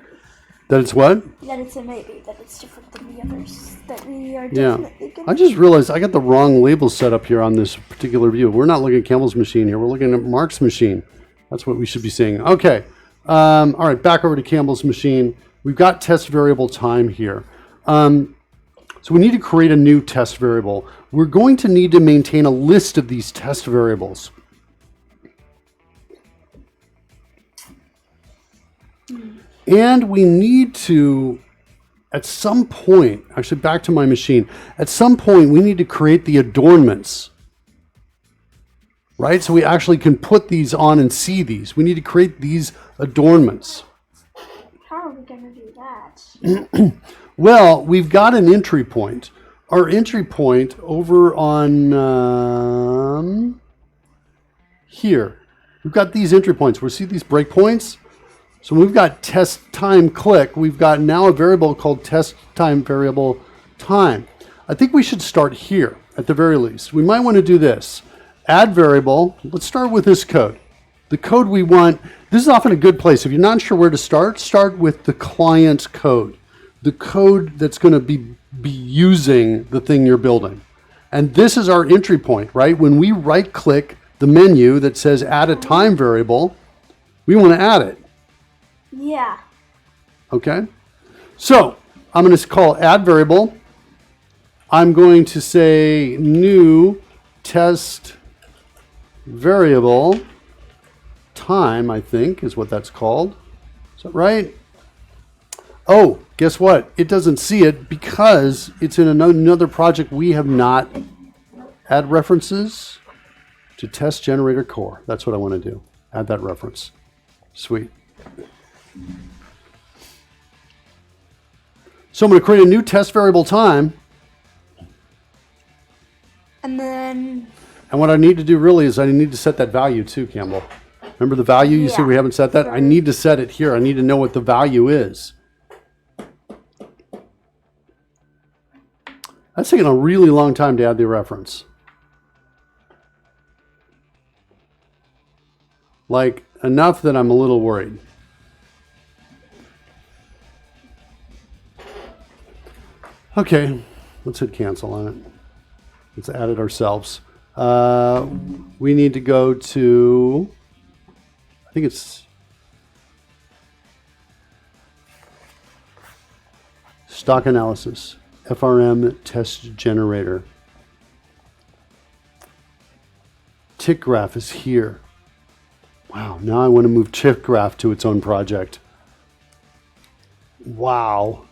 That it's what? That it's a maybe, that it's different than the others, that we are definitely going to... I just realized I got the wrong label set up here on this particular view. We're not looking at Campbell's machine here. We're looking at Mark's machine. That's what we should be seeing. Okay. All right, back over to Campbell's machine. We've got test variable time here. So we need to create a new test variable. We're going to need to maintain a list of these test variables. And we need to, at some point, actually back to my machine, at some point we need to create the adornments, right? So we actually can put these on and see these. We need to create these adornments. How are we going to do that? Well, we've got an entry point. our entry point over on here. We've got these entry points. We see these breakpoints. So when we've got test time click, we've got now a variable called test time variable time. I think we should start here at the very least. We might want to do this. Add variable. Let's start with this code. The code we want, this is often a good place. If you're not sure where to start with the client's code. The code that's going to be using the thing you're building. And this is our entry point, right? When we right click the menu that says add a time variable, we want to add it. Yeah. Okay. So I'm going to call add variable. I'm going to say new test variable time, I think is what that's called. Is that right? Oh, guess what? It doesn't see it because it's in another project we have not add references to test generator core. That's what I want to do. Add that reference. Sweet. So I'm going to create a new test variable time. And then... And what I need to do really is I need to set that value too, Campbell. Remember the value? You said we haven't set that? I need to set it here. I need to know what the value is. That's taking a really long time to add the reference. Like, enough that I'm a little worried. Okay, let's hit cancel on it. Let's add it ourselves. We need to go to, I think it's stock analysis, FRM test generator. Tick graph is here. Wow, now I want to move tick graph to its own project. Wow.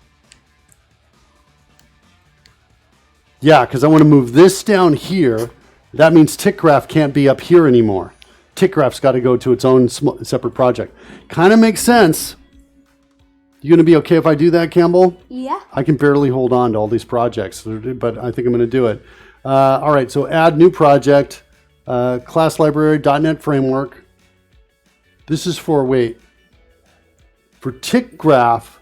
Yeah, because I want to move this down here. That means tick graph can't be up here anymore. Tick graph's got to go to its own separate project. Kind of makes sense. You going to be okay if I do that, Campbell? Yeah. I can barely hold on to all these projects, but I think I'm going to do it. All right, so add new project, class library, .NET framework. This is for, for tick graph,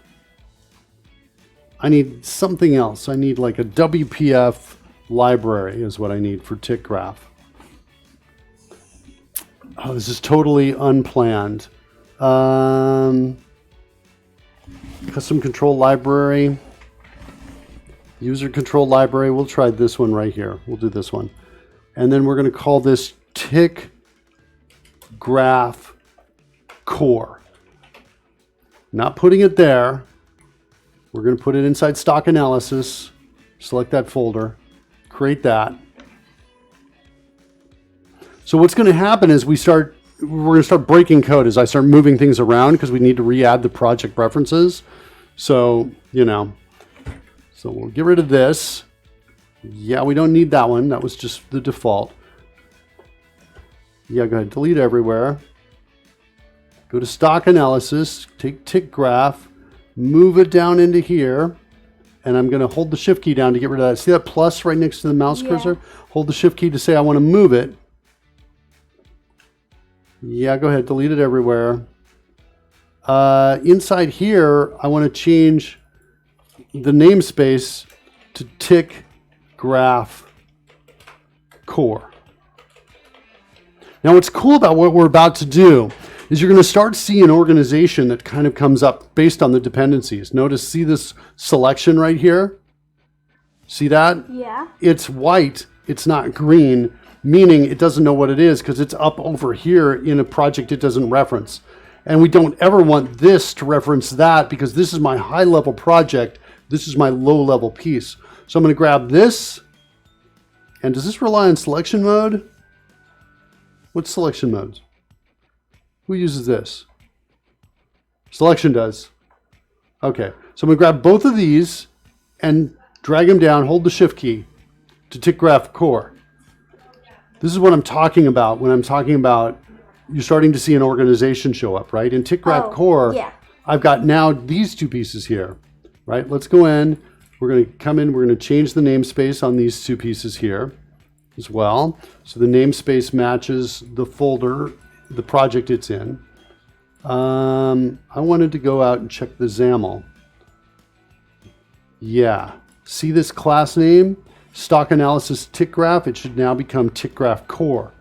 I need something else. I need like a WPF library is what I need for tick graph. Oh, this is totally unplanned. Custom control library, user control library. We'll try this one right here. We'll do this one. And then we're going to call this tick graph core. Not putting it there. We're going to put it inside stock analysis. Select that folder. Create that. So what's going to happen is we're going to start breaking code as I start moving things around because we need to re-add the project references. So, so we'll get rid of this. Yeah, we don't need that one. That was just the default. Yeah, go ahead. Delete everywhere. Go to stock analysis, take tick graph, move it down into here, and I'm going to hold the shift key down to get rid of that. See that plus right next to the mouse cursor? Hold the shift key to say I want to move it. Yeah, go ahead, delete it everywhere. Inside here, I want to change the namespace to tick graph core. Now what's cool about what we're about to do is you're going to start seeing an organization that kind of comes up based on the dependencies. Notice, see this selection right here? See that? Yeah. It's white, it's not green, meaning it doesn't know what it is because it's up over here in a project it doesn't reference. And we don't ever want this to reference that because this is my high-level project, this is my low-level piece. So I'm going to grab this, and does this rely on selection mode? What's selection mode? Who uses this? Selection does. Okay, so I'm going to grab both of these and drag them down, hold the shift key to tick graph core. This is what I'm talking about when I'm talking about you're starting to see an organization show up, right? In tick graph core, I've got now these two pieces here, right? Let's go in, we're going to come in, we're going to change the namespace on these two pieces here as well. So the namespace matches the folder, the project it's in. I wanted to go out and check the XAML. Yeah. See this class name? Stock analysis tick graph. It should now become tick graph core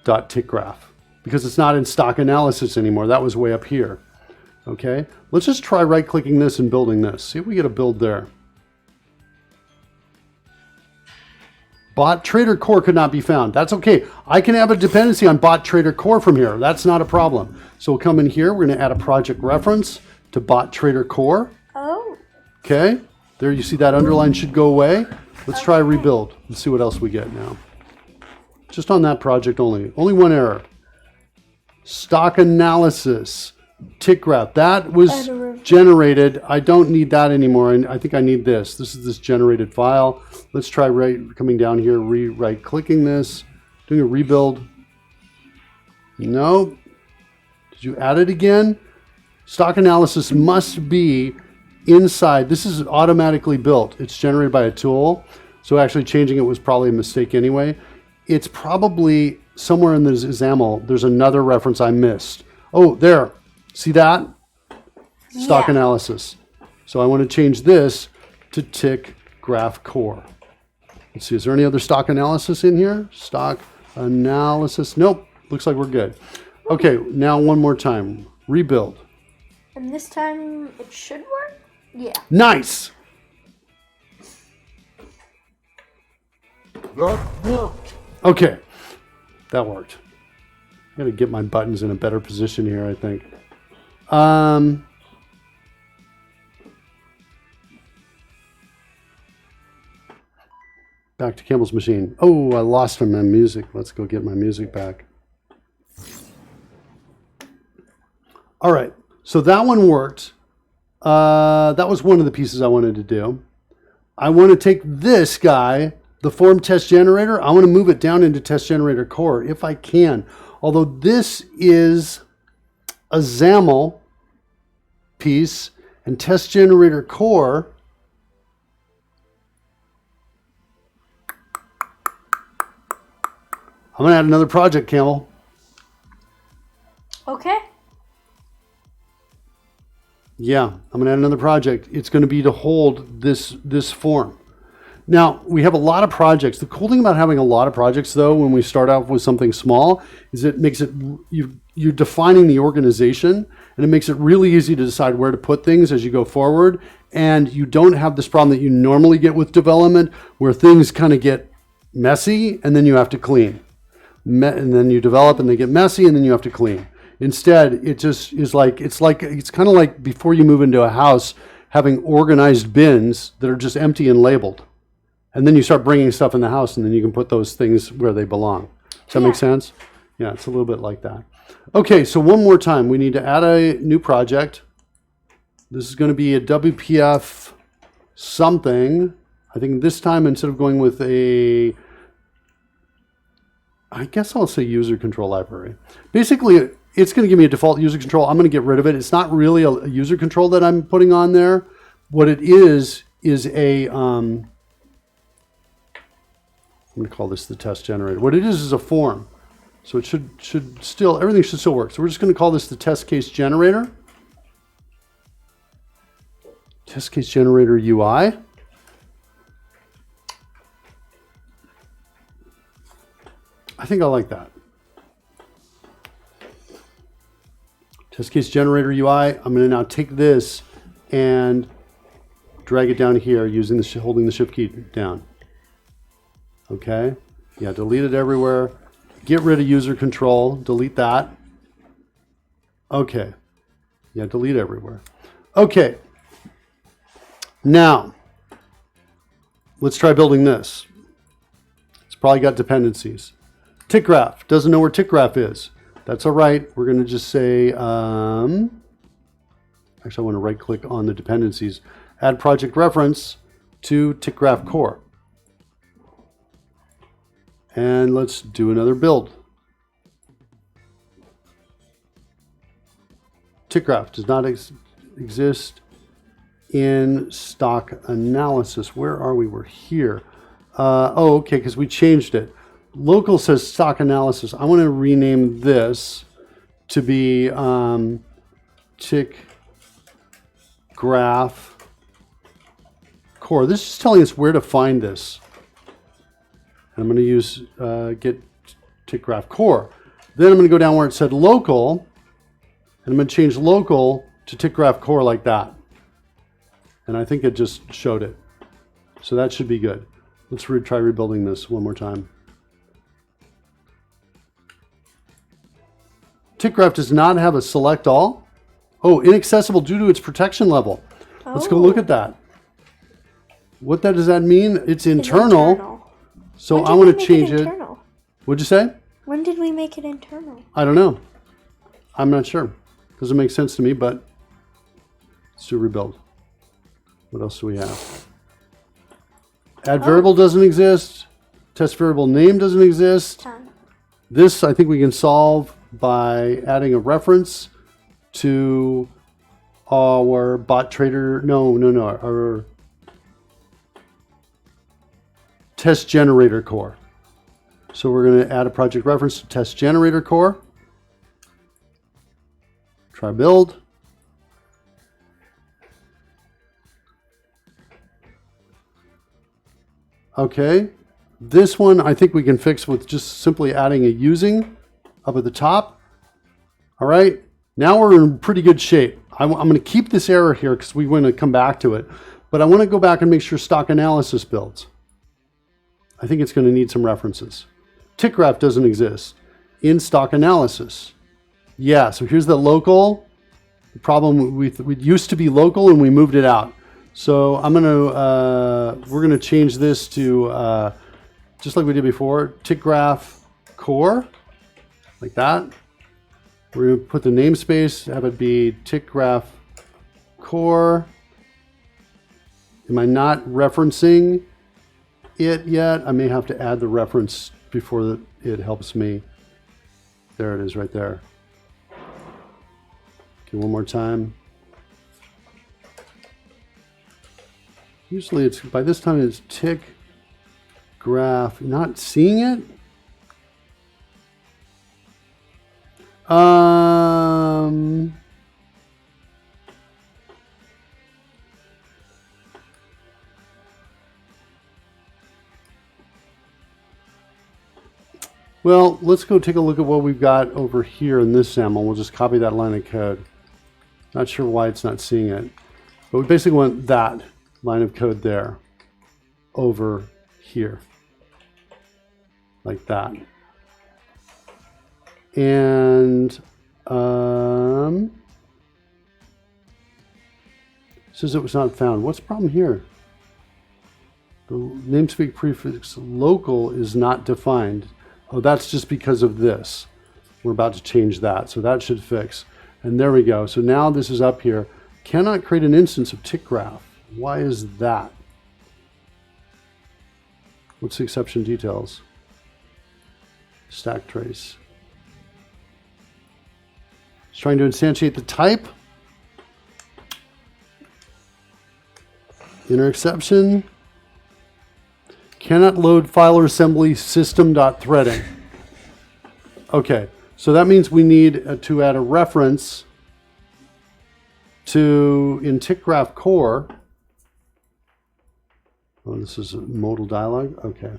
dot tick graph because it's not in stock analysis anymore. That was way up here. Okay. Let's just try right clicking this and building this. See if we get a build there. Bot trader core could not be found. That's okay. I can have a dependency on bot trader core from here. That's not a problem. So we'll come in here. We're going to add a project reference to bot trader core. Oh. Okay. There you see that underline should go away. Let's try rebuild. Let's see what else we get now. Just on that project only. Only one error. Stock analysis. Tick graph. That was generated. I don't need that anymore. I think I need this. This is this generated file. Let's try coming down here, right clicking this, doing a rebuild. No. Did you add it again? Stock analysis must be inside. This is automatically built. It's generated by a tool. So actually changing it was probably a mistake anyway. It's probably somewhere in the XAML. There's another reference I missed. Oh, there. See that? Stock analysis. So I want to change this to tick graph core. Let's see, is there any other stock analysis in here? Stock analysis. Nope. Looks like we're good. Okay, now one more time. Rebuild. And this time it should work? Yeah. Nice! That worked. Okay, that worked. I gotta get my buttons in a better position here, I think. Back to Campbell's machine. Oh, I lost my music. Let's go get my music back. All right, so that one worked. That was one of the pieces I wanted to do. I want to take this guy, the form test generator. I want to move it down into test generator core if I can. Although this is a XAML piece and test generator core. I'm going to add another project, Campbell. Okay. Yeah, I'm going to add another project. It's going to be to hold this form. Now, we have a lot of projects. The cool thing about having a lot of projects, though, when we start out with something small, is it makes it, you're defining the organization, and it makes it really easy to decide where to put things as you go forward. And you don't have this problem that you normally get with development, where things kind of get messy, and then you have to clean. And then you develop, and they get messy, and then you have to clean. Instead, it just is it's kind of like before you move into a house, having organized bins that are just empty and labeled. And then you start bringing stuff in the house, and then you can put those things where they belong. Does that make sense? Yeah, it's a little bit like that. Okay, so one more time. We need to add a new project. This is going to be a WPF something. I think this time, instead of going with a, I guess I'll say user control library. Basically, it's going to give me a default user control. I'm going to get rid of it. It's not really a user control that I'm putting on there. What it is a, I'm going to call this the test generator. What it is a form. So it should still, everything should still work. So we're just going to call this the test case generator. Test case generator UI. I think I like that. Test case generator UI. I'm going to now take this and drag it down here using the holding the shift key down. Okay. Yeah, delete it everywhere. Get rid of user control. Delete that. Okay. Yeah, delete everywhere. Okay. Now, let's try building this. It's probably got dependencies. Tick graph. Doesn't know where tick graph is. That's all right. We're going to just say, actually, I want to right click on the dependencies. Add project reference to tick graph core. And let's do another build. Tick graph does not exist. in stock analysis. Where are we? We're here. Oh, okay, because we changed it. Local says stock analysis. I want to rename this to be tick graph core. This is telling us where to find this. And I'm going to use get tick graph core. Then I'm going to go down where it said local, and I'm going to change local to tick graph core like that. And I think it just showed it. So that should be good. Let's try rebuilding this one more time. Tick graph does not have a select all. Oh, inaccessible due to its protection level. Oh. Let's go look at that. What does that mean? It's internal. So I want to change it. What'd you say? When did we make it internal? I don't know. I'm not sure. Doesn't make sense to me, but let's do rebuild. What else do we have? Add variable doesn't exist. Test variable name doesn't exist. This I think we can solve by adding a reference to our bot trader. No, our test generator core. So we're going to add a project reference to test generator core. Try build. Okay, this one I think we can fix with just simply adding a using up at the top. All right, now we're in pretty good shape. I'm going to keep this error here because we want to come back to it, but I want to go back and make sure stock analysis builds. I think it's going to need some references. Tick graph doesn't exist in stock analysis. Yeah, so here's the local. The problem, we used to be local and we moved it out. So we're gonna change this to just like we did before, tick graph core, like that. We're gonna put the namespace, have it be tick graph core. Am I not referencing it yet? I may have to add the reference before it helps me. There it is right there. Okay, one more time. Usually it's, by this time it's tick graph, not seeing it? Well, let's go take a look at what we've got over here in this sample. We'll just copy that line of code. Not sure why it's not seeing it, but we basically want that line of code there over here, like that. And says it was not found. What's the problem here? The namespace prefix local is not defined. Oh, that's just because of this. We're about to change that, so that should fix. And there we go. So now this is up here. Cannot create an instance of tick graph. Why is that? What's the exception details? Stack trace. It's trying to instantiate the type. Inner exception. Cannot load file or assembly system.threading. Okay, so that means we need to add a reference to in tick graph core. Oh, this is a modal dialog. Okay.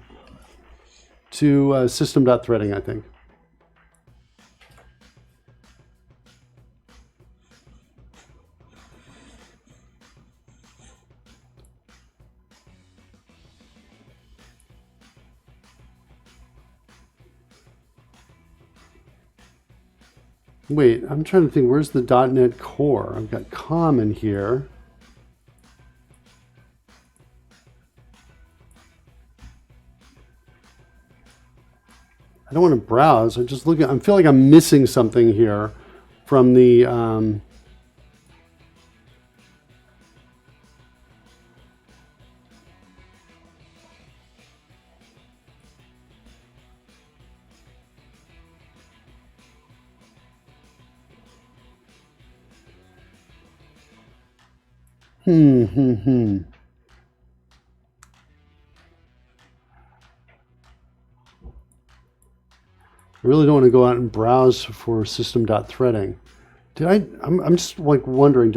To system.threading, I think. Wait, I'm trying to think, where's the .NET Core? I've got COM in here. I don't want to browse. I'm just looking. I feel like I'm missing something here from the. I really don't want to go out and browse for system.threading. I'm just like wondering,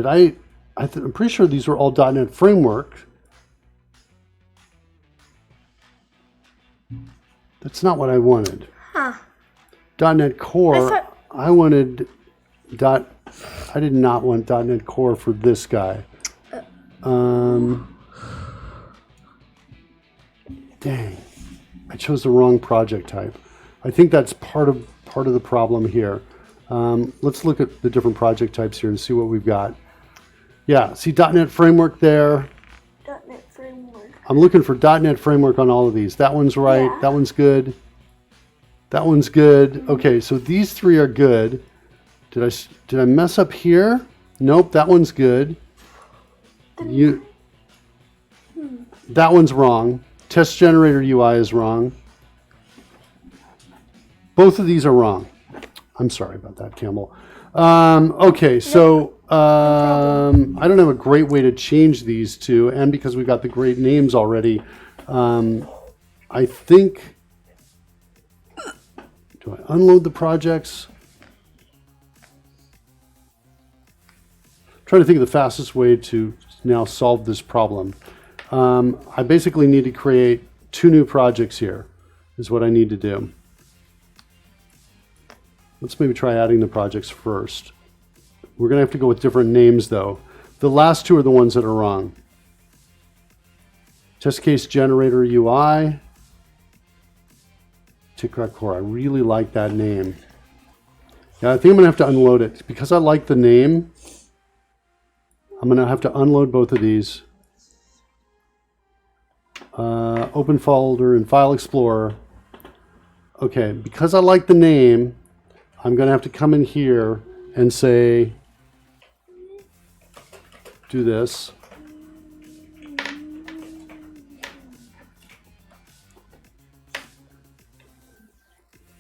I'm pretty sure these were all .NET Framework. That's not what I wanted. Huh. .NET Core, I wanted I did not want .NET Core for this guy. Dang, I chose the wrong project type. I think that's part of the problem here. Let's look at the different project types here and see what we've got. Yeah, see .NET Framework there. .NET Framework. I'm looking for .NET Framework on all of these. That one's right. Yeah. That one's good. That one's good. Okay, so these three are good. Did I mess up here? Nope, that one's good. That one's wrong. Test Generator UI is wrong. Both of these are wrong. I'm sorry about that, Campbell. Okay, so I don't have a great way to change these two, and because we've got the great names already, I think, do I unload the projects? Trying to think of the fastest way to now solve this problem. I basically need to create 2 new projects here, is what I need to do. Let's maybe try adding the projects first. We're going to have to go with different names, though. The last 2 are the ones that are wrong. Test Case Generator UI. TickRack Core. I really like that name. Yeah, I think I'm going to have to unload it. Because I like the name, I'm going to have to unload both of these. Open folder in File Explorer. Okay, because I like the name, I'm going to have to come in here and say, do this.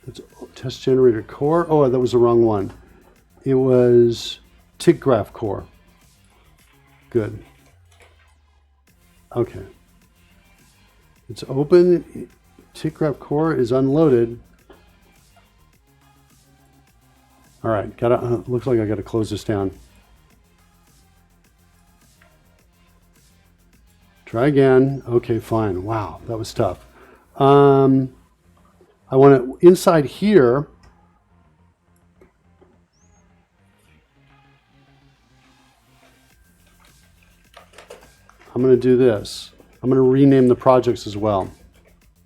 It's Test Generator Core. Oh, that was the wrong one. It was TickGraph Core. Good. Okay. It's open. TickGraph Core is unloaded. All right, looks like I got to close this down. Try again. Okay, fine. Wow, that was tough. I want to, inside here, I'm going to do this. I'm going to rename the projects as well.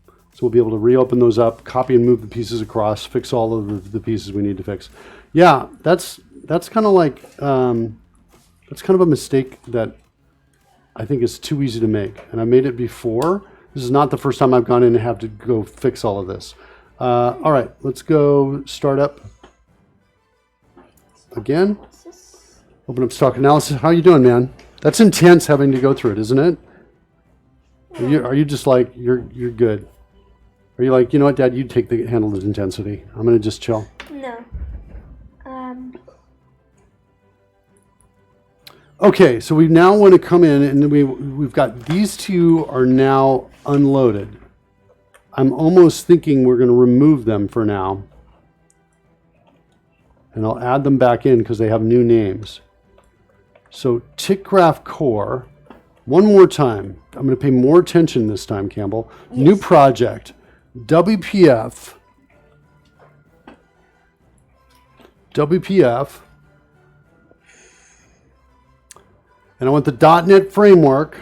So we'll be able to reopen those up, copy and move the pieces across, fix all of the pieces we need to fix. Yeah, that's kind of like, that's kind of a mistake that I think is too easy to make. And I made it before. This is not the first time I've gone in and have to go fix all of this. All right, let's go start up again. Open up stock analysis. How you doing, man? That's intense having to go through it, isn't it? Are you just like, you're good? Are you like, you know what, Dad, you take the handle of intensity. I'm going to just chill. No. Okay, so we now want to come in and we've got these 2 are now unloaded. I'm almost thinking we're going to remove them for now. And I'll add them back in because they have new names. So TickGraph Core, one more time. I'm going to pay more attention this time, Campbell. Yes. New project, WPF. And I want the .NET framework.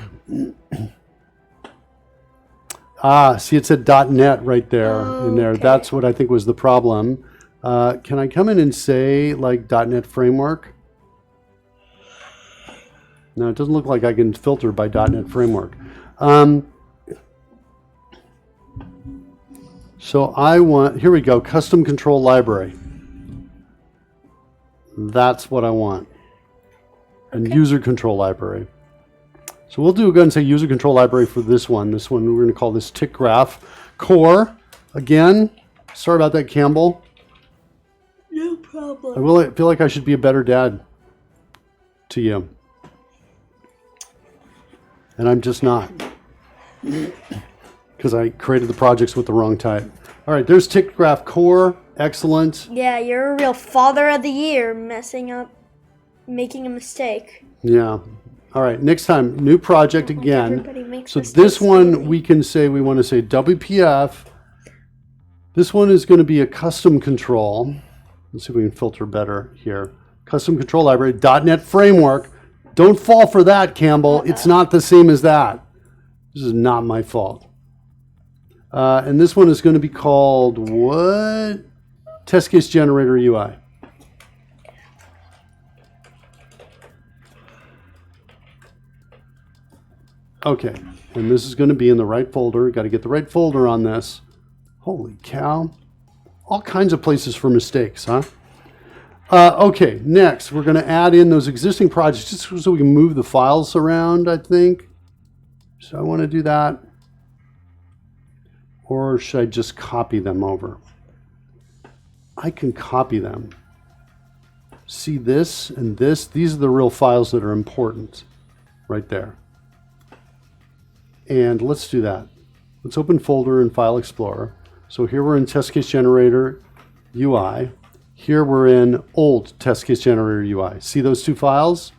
See, it said .NET right there in there. Okay. That's what I think was the problem. Can I come in and say like .NET framework? No, it doesn't look like I can filter by .NET framework. So I want, here we go, custom control library. That's what I want. And user control library. So we'll go and say user control library for this one. This one, we're going to call this TickGraph Core. Again, sorry about that, Campbell. No problem. I feel like I should be a better dad to you. And I'm just not. Because I created the projects with the wrong type. All right, there's TickGraph Core. Excellent. Yeah, you're a real father of the year, messing up, making a mistake. Yeah. All right, next time, new project again. Everybody makes So mistakes, this one, don't they? we can say, we want to say WPF. This one is going to be a custom control. Let's see if we can filter better here. Custom control library, .NET framework. Don't fall for that, Campbell. It's not the same as that. This is not my fault. And this one is going to be called what? Test Case Generator UI. Okay, and this is going to be in the right folder. Got to get the right folder on this. Holy cow. All kinds of places for mistakes, huh? Okay, next we're going to add in those existing projects just so we can move the files around, I think. So I want to do that. Or should I just copy them over? I can copy them. See this and this? These are the real files that are important right there. And let's do that. Let's open folder in File Explorer. So here we're in Test Case Generator UI. Here we're in old Test Case Generator UI. See those two files?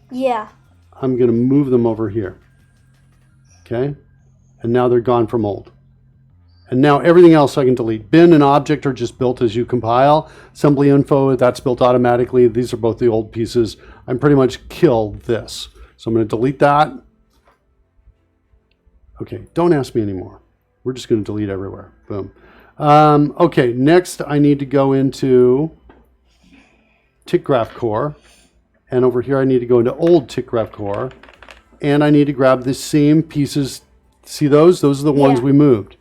Yeah. I'm going to move them over here. Okay? And now they're gone from old. And now everything else I can delete. Bin and object are just built as you compile. Assembly info, that's built automatically. These are both the old pieces. I'm pretty much killed this. So I'm going to delete that. Okay, don't ask me anymore. We're just going to delete everywhere. Boom. Okay, next I need to go into TickGraph Core. And over here I need to go into old TickGraph Core. And I need to grab the same pieces. See those? Those are the ones we moved.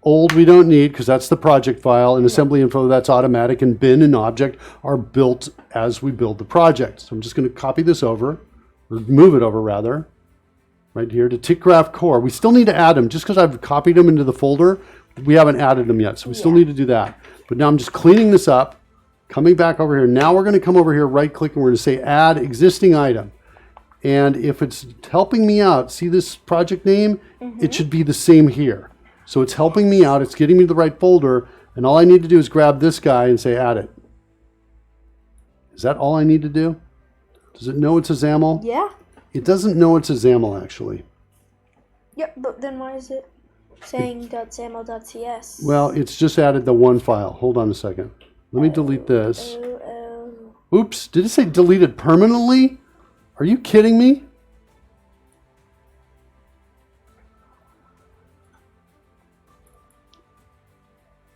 Old we don't need because that's the project file, and assembly info, that's automatic, and bin and object are built as we build the project. So I'm just going to copy this over, or move it over rather, right here to TickGraph Core. We still need to add them. Just because I've copied them into the folder, we haven't added them yet, so we still need to do that. But now I'm just cleaning this up, coming back over here. Now we're going to come over here, right click, and we're going to say add existing item. And if it's helping me out, see this project name? It should be the same here. So it's helping me out, it's getting me to the right folder, and all I need to do is grab this guy and say add it. Is that all I need to do? Does it know it's a XAML? Yeah. It doesn't know it's a XAML actually. Yep, but then why is it saying .xaml.cs? Well, it's just added the one file. Hold on a second. Let me delete this. Oops, did it say delete it permanently? Are you kidding me?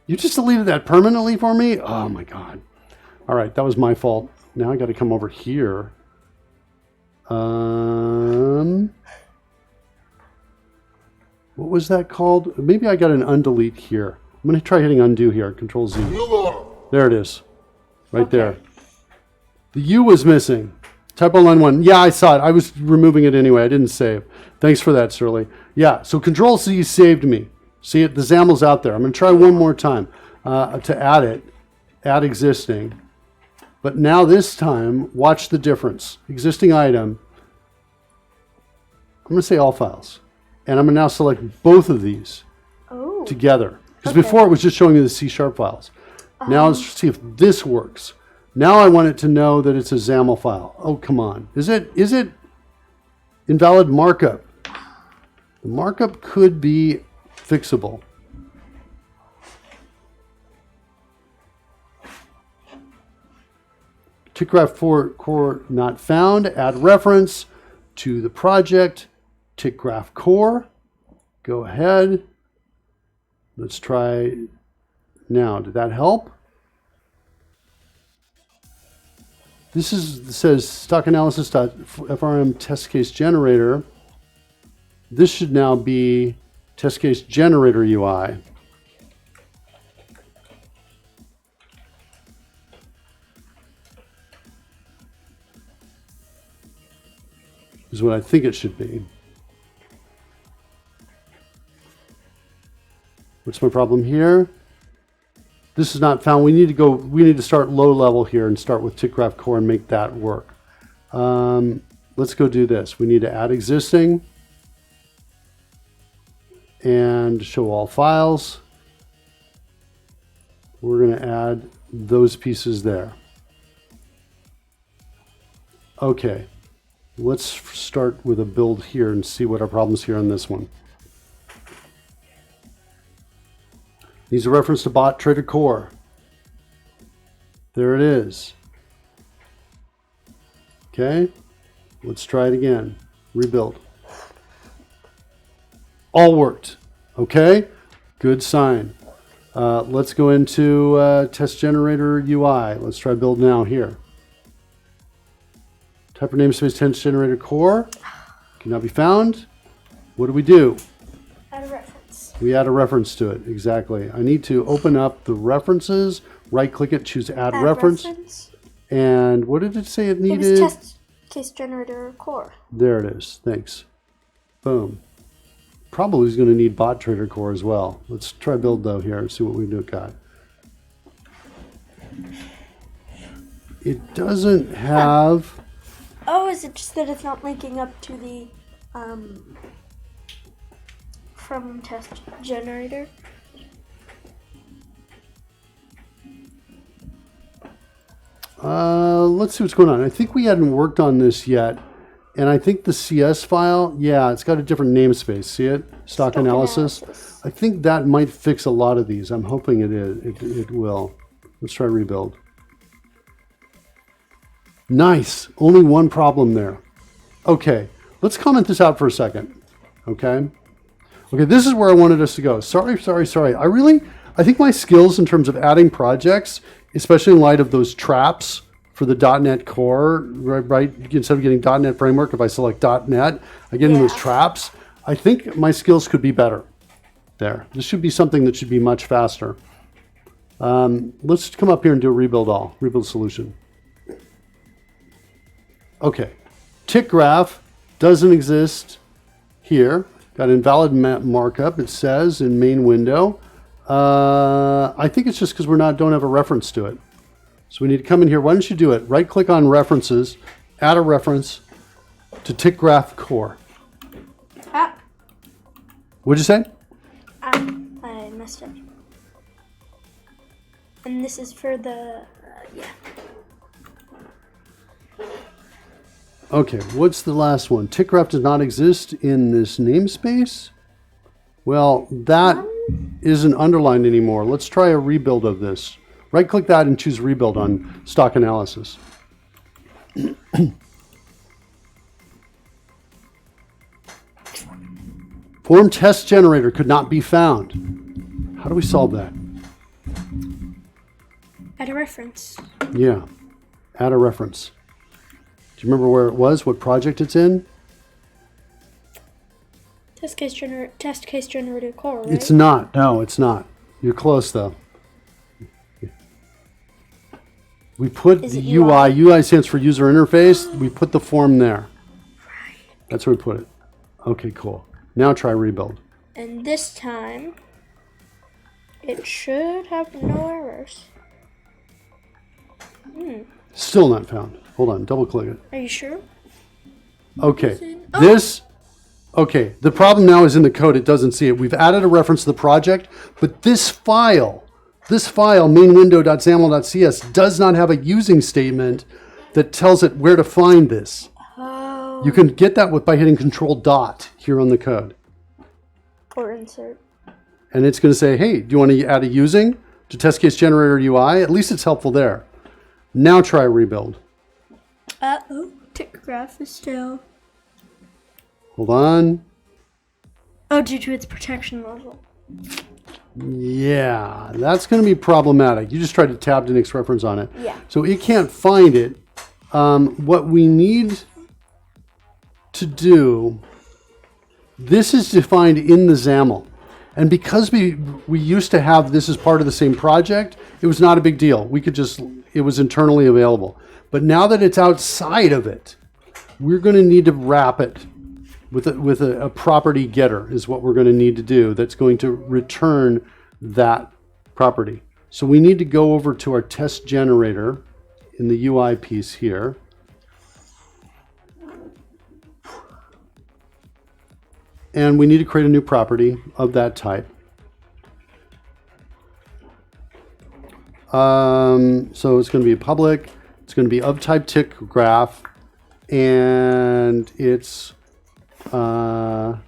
You just deleted that permanently for me? Oh my God. All right, that was my fault. Now I got to come over here. What was that called? Maybe I got an undelete here. I'm going to try hitting undo here. Control Z. There it is. Right there. The U was missing. Typo line 1. Yeah, I saw it. I was removing it anyway. I didn't save. Thanks for that, Surly. Yeah, so Control C saved me. See it? The XAML's out there. I'm going to try one more time to add it. Add existing. But now this time, watch the difference. Existing item. I'm going to say all files. And I'm going to now select both of these together. Because before it was just showing me the C# files. Now let's see if this works. Now I want it to know that it's a XAML file. Oh, come on. Is it invalid markup? The markup could be fixable. TickGraph Core not found. Add reference to the project. TickGraph Core. Go ahead. Let's try now. Did that help? This says stockanalysis.frm test case generator. This should now be test case generator UI. Is what I think it should be. What's my problem here? This is not found. We need to start low level here and start with TickGraph Core and make that work. Let's go do this. We need to add existing. and show all files. We're going to add those pieces there. Okay, let's start with a build here and see what our problems here on this one. Needs a reference to bot trigger core. There it is. Okay, let's try it again. Rebuild. All worked. Okay, good sign. Let's go into test generator UI. Let's try build now here. Type of namespace test generator core. Cannot be found. What do? Add a reference. We add a reference to it. Exactly. I need to open up the references, right click it, choose add reference. And what did it say it needed? It was test case generator core. There it is. Thanks. Boom. Probably is going to need bot trigger core as well. Let's try build though here and see what we got. It doesn't have. Oh, is it just that it's not linking up to the from test generator? Let's see what's going on. I think we hadn't worked on this yet. And I think the CS file, yeah, it's got a different namespace. See it? Stock analysis. I think that might fix a lot of these. I'm hoping it is. It will. Let's try rebuild. Nice. Only one problem there. Okay. Let's comment this out for a second. Okay. Okay, this is where I wanted us to go. Sorry. I think my skills in terms of adding projects, especially in light of those traps for the .NET Core, right? Instead of getting .NET Framework, if I select .NET, I get in those traps. I think my skills could be better there. This should be something that should be much faster. Let's come up here and do a rebuild solution. Okay, tick graph doesn't exist here. Got invalid markup, it says in main window. I think it's just because we don't have a reference to it. So we need to come in here. Why don't you do it? Right click on references, add a reference to tick graph core. What'd you say? I messed up. And this is for the, yeah. Okay, what's the last one? Tick graph does not exist in this namespace. Well, that isn't underlined anymore. Let's try a rebuild of this. Right click that and choose rebuild on stock analysis. Form test generator could not be found. How do we solve that? Add a reference. Yeah, add a reference. Do you remember where it was? What project it's in? Test case generator core, right? It's not. No, it's not. You're close though. We put the UI. UI stands for user interface. We put the form there. Right. That's where we put it. Okay, cool. Now try rebuild. And this time, it should have no errors. Still not found. Hold on, double click it. Are you sure? Okay, okay, the problem now is in the code, it doesn't see it. We've added a reference to the project, but this file, mainwindow.xaml.cs, does not have a using statement that tells it where to find this. Oh. You can get that by hitting Control Dot here on the code. Or insert. And it's going to say, hey, do you want to add a using to test case generator UI? At least it's helpful there. Now try rebuild. Tick graph is still. Hold on. Oh, due to its protection level. Yeah, that's going to be problematic. You just tried to tab the next reference on it. Yeah. So it can't find it. What we need to do, this is defined in the XAML. And because we used to have this as part of the same project, it was not a big deal. We could just, it was internally available. But now that it's outside of it, we're going to need to wrap it with a property getter is what we're going to need to do that's going to return that property. So we need to go over to our test generator in the UI piece here. and we need to create a new property of that type. So it's going to be public. It's going to be of type tick graph, and it's going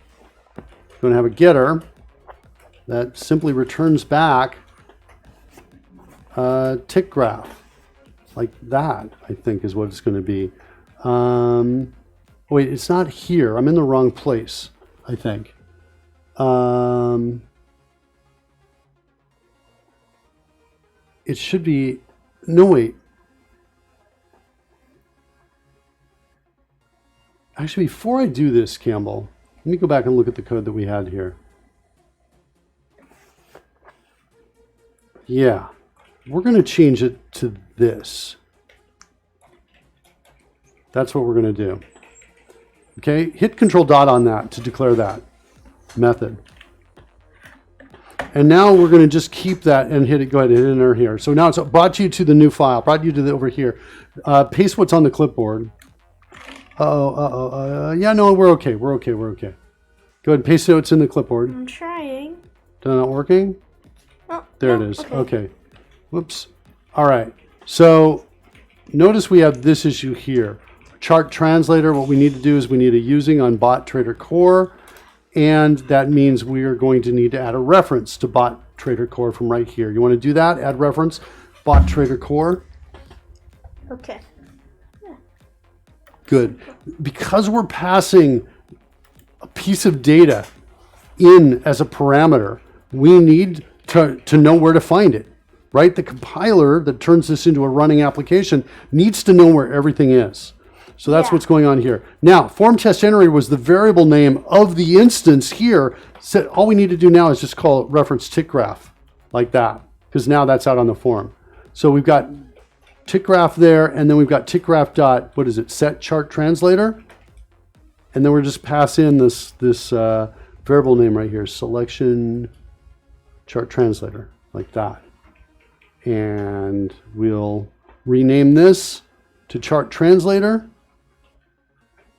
to have a getter that simply returns back tick graph, like that. I think is what it's going to be. Wait, it's not here. I'm in the wrong place, I think. It should be, no wait. Actually, before I do this, Campbell, let me go back and look at the code that we had here. Yeah, we're going to change it to this. That's what we're going to do. Okay, hit Control Dot on that to declare that method. And now we're going to just keep that and hit it. Go ahead and hit enter here. So now it's brought you to the new file, brought you to the over here. Paste what's on the clipboard. Yeah, no, we're okay. We're okay. We're okay. Go ahead and paste what's in the clipboard. I'm trying. Is that not working? Oh, There no, it is. Okay. Okay. Whoops. All right. So notice we have this issue here. Chart translator, what we need to do is we need a using on bot trader core. And that means we are going to need to add a reference to bot trader core from right here. You want to do that? Add reference, bot trader core. Okay. Good. Because we're passing a piece of data in as a parameter, we need to know where to find it, right? The compiler that turns this into a running application needs to know where everything is. So that's what's going on here. Now, form test generator was the variable name of the instance here. So all we need to do now is just call it reference tick graph like that, because now that's out on the form. So we've got tick graph there, and then we've got tick graph dot, what is it, set chart translator. And then we're just pass in this variable name right here, selection chart translator, like that. And we'll rename this to chart translator,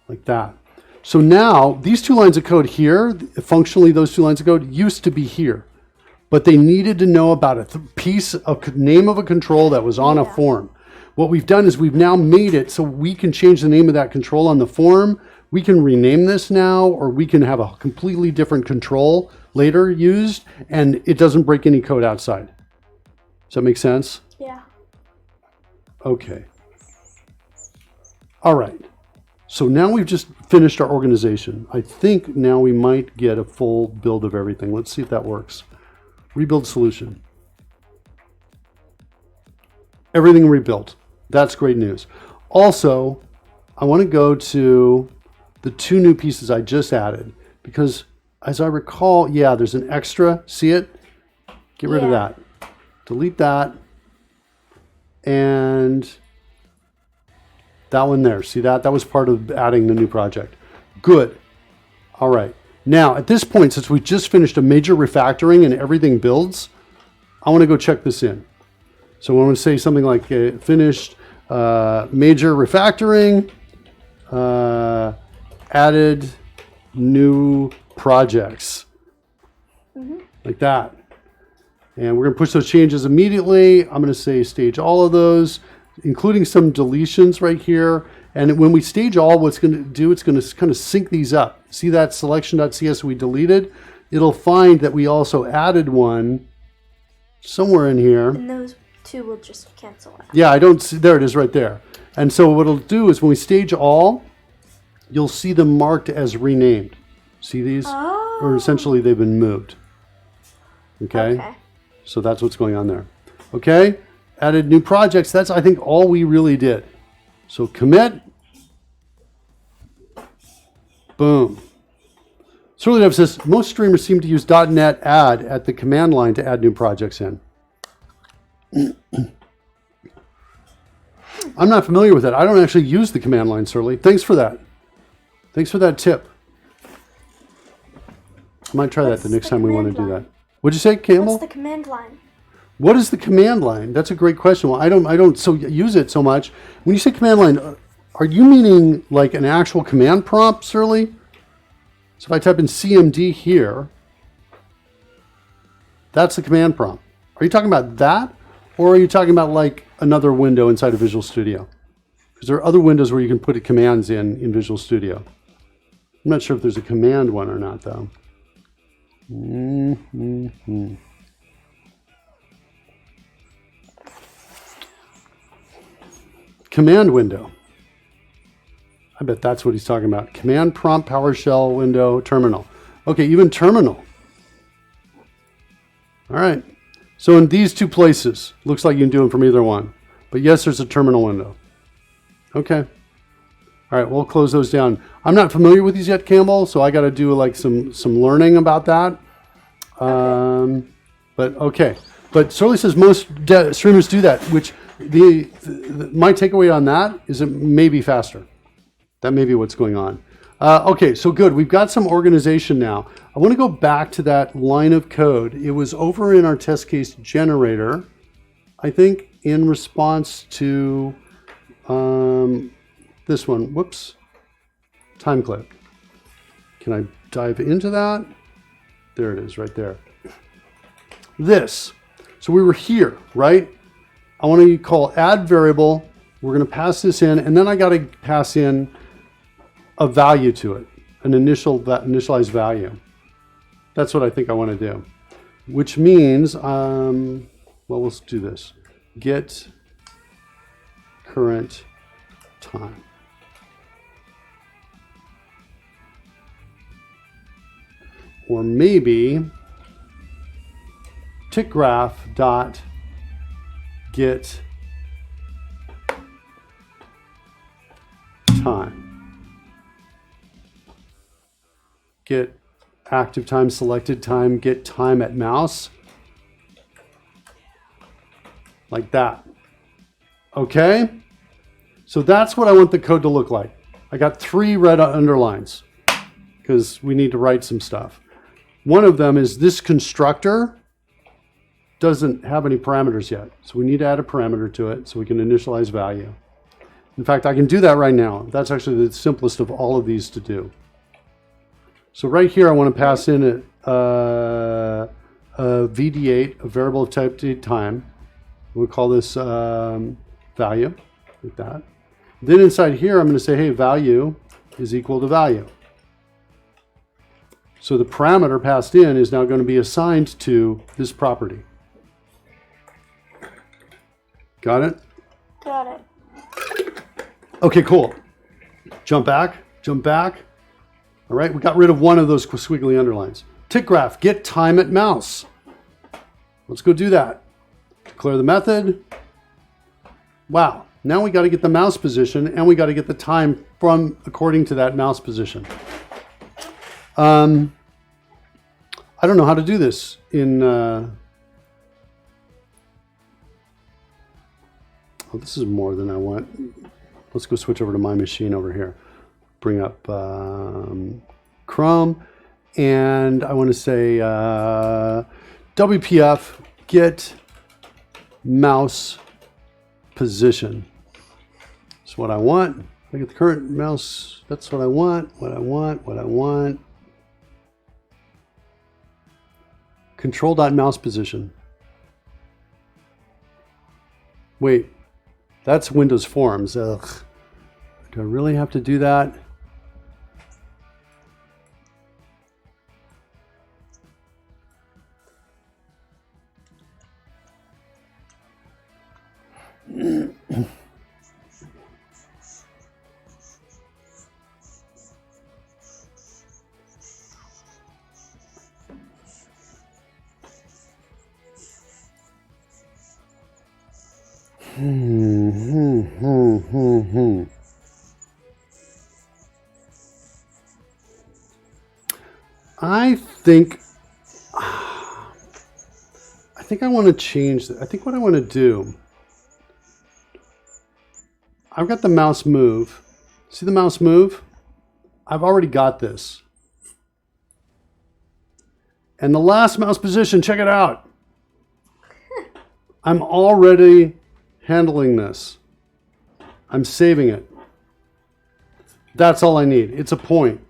like that. So now these two lines of code here, functionally those two lines of code used to be here, but they needed to know about a piece of name of a control that was on a form. What we've done is we've now made it so we can change the name of that control on the form. We can rename this now, or we can have a completely different control later used, and it doesn't break any code outside. Does that make sense? Yeah. Okay. All right. So now we've just finished our organization. I think now we might get a full build of everything. Let's see if that works. Rebuild solution. Everything rebuilt. That's great news. Also, I want to go to the two new pieces I just added, because as I recall, yeah, there's an extra. See it? Get rid of that. Delete that. And that one there. See that? That was part of adding the new project. Good. All right. Now, at this point, since we just finished a major refactoring and everything builds, I want to go check this in. So I'm going to say something like finished major refactoring, added new projects, like that. And we're going to push those changes immediately. I'm going to say stage all of those, including some deletions right here. And when we stage all, what's going to do, it's going to kind of sync these up. See that selection.cs we deleted? It'll find that we also added one somewhere in here. And those two will just cancel out. Yeah, I don't see, there it is right there. And so what it'll do is when we stage all, you'll see them marked as renamed. See these? Oh. Or essentially they've been moved. Okay? Okay. So that's what's going on there. Okay? Added new projects. That's, I think, all we really did. So commit. Boom. Surly says, most streamers seem to use .NET add at the command line to add new projects in. I'm not familiar with it. I don't actually use the command line, Surly. Thanks for that. Thanks for that tip. I might try that the next time we want to do that. What'd you say, Campbell? What's the command line? What is the command line? That's a great question. Well, I don't so use it so much. When you say command line, are you meaning like an actual command prompt, Surly? So if I type in CMD here, that's the command prompt. Are you talking about that? Or are you talking about like another window inside of Visual Studio? Because there are other windows where you can put commands in Visual Studio. I'm not sure if there's a command one or not, though. Command window. I bet that's what he's talking about. Command prompt, PowerShell window, terminal. Okay, even terminal. All right. So in these two places, looks like you can do them from either one. But yes, there's a terminal window. Okay. All right, we'll close those down. I'm not familiar with these yet, Campbell, so I got to do like some learning about that. But okay. But Surly says most streamers do that, which my takeaway on that is it may be faster. That may be what's going on. Okay, so good. We've got some organization now. I want to go back to that line of code. It was over in our test case generator, I think, in response to this one. Whoops. Time clip. Can I dive into that? There it is, right there. This. So we were here, right? I want to call add variable. We're going to pass this in, and then I got to pass in a value to it, an initialized value. That's what I think I want to do, which means, well, let's do this. Get current time. Or maybe tick graph dot get time. Get active time, selected time, get time at mouse. Like that. Okay? So that's what I want the code to look like. I got 3 red underlines because we need to write some stuff. One of them is this constructor doesn't have any parameters yet. So we need to add a parameter to it so we can initialize value. In fact, I can do that right now. That's actually the simplest of all of these to do. So right here, I want to pass in a VD8, a variable of type date time. We'll call this value, like that. Then inside here, I'm going to say, hey, value is equal to value. So the parameter passed in is now going to be assigned to this property. Got it? Got it. Okay, cool. Jump back, jump back. All right, we got rid of one of those squiggly underlines. Tick graph, get time at mouse. Let's go do that. Declare the method. Wow, now we got to get the mouse position and we got to get the time from according to that mouse position. I don't know how to do this in... oh, this is more than I want. Let's go switch over to my machine over here. Bring up Chrome, and I want to say WPF get mouse position. That's what I want. I get the current mouse. That's what I want. What I want. Control.mouse position. Wait, that's Windows Forms. Ugh. Do I really have to do that? I think I want to change that. I think what I want to do, I've got the mouse move. See the mouse move? I've already got this. And the last mouse position, check it out. I'm already handling this. I'm saving it. That's all I need. It's a point.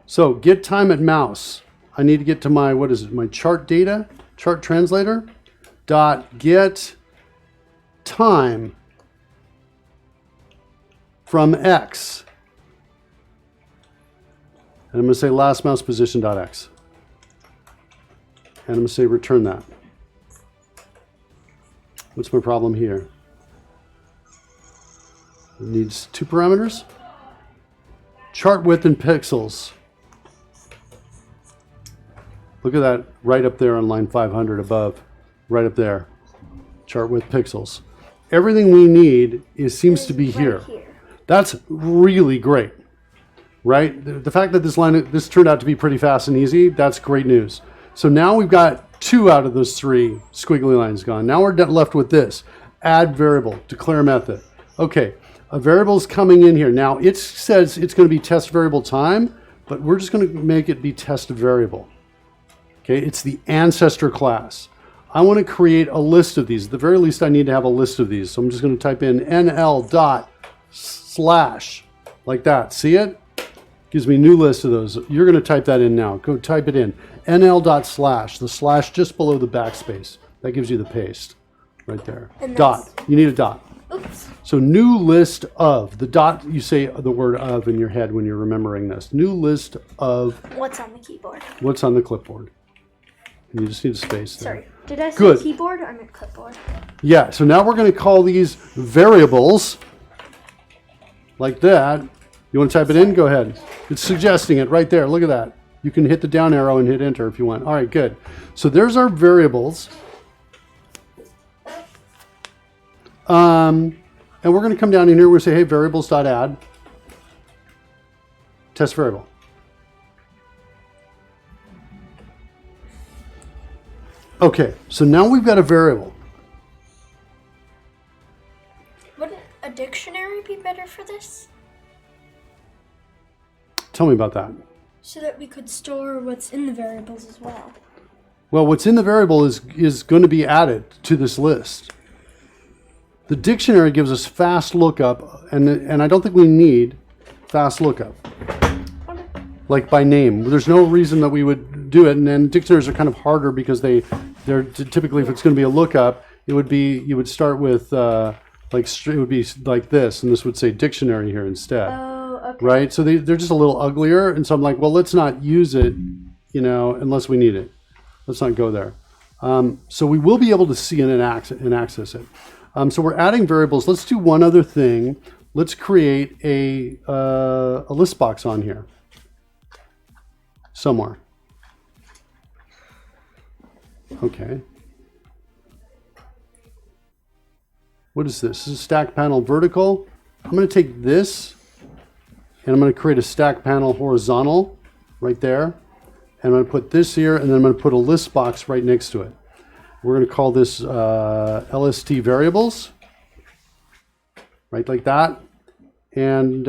So get time at mouse. I need to get to my, what is it, my chart data, chart translator, dot get time from X. And I'm going to say last mouse position dot X. And I'm going to say return that. What's my problem here? It needs 2 parameters. Chart width in pixels. Look at that right up there on line 500 above. Right up there. Chart width pixels. Everything we need seems to be here. That's really great. Right? The fact that this turned out to be pretty fast and easy, that's great news. So now we've got 2 out of those 3 squiggly lines gone. Now we're left with this. Add variable, declare method. Okay, a variable's coming in here. Now it says it's going to be test variable time, but we're just going to make it be test variable. Okay, it's the ancestor class. I want to create a list of these. At the very least, I need to have a list of these. So I'm just going to type in nl dot slash like that. See it? Gives me a new list of those. You're going to type that in now. Go type it in. nl dot slash, the slash just below the backspace. That gives you the paste right there. Dot. You need a dot. Oops. So new list of. The dot, you say the word of in your head when you're remembering this. New list of. What's on the keyboard? What's on the clipboard. And you just need a space there. Sorry. Did I say Good. keyboard? I meant clipboard. Yeah, so now we're going to call these variables like that. You want to type it in? Go ahead. It's suggesting it right there. Look at that. You can hit the down arrow and hit enter if you want. All right, good. So there's our variables. And we're going to come down in here. We're going to say, hey, variables.add test variable. Okay, so now we've got a variable. Wouldn't a dictionary be better for this? Tell me about that. So that we could store what's in the variables as well. Well, what's in the variable is going to be added to this list. The dictionary gives us fast lookup, and I don't think we need fast lookup. Like by name. There's no reason that we would do it, and then dictionaries are kind of harder because they're typically, if it's going to be a lookup, you would start with it would be like this, and this would say dictionary here instead. Oh, okay. Right? So they're just a little uglier, and so I'm like, well, let's not use it, unless we need it. Let's not go there. So we will be able to see and access it. So we're adding variables. Let's do one other thing. Let's create a list box on here somewhere. Okay. What is this? This is stack panel vertical. I'm going to take this and I'm going to create a stack panel horizontal right there. And I'm going to put this here, and then I'm going to put a list box right next to it. We're going to call this LST variables, right like that. And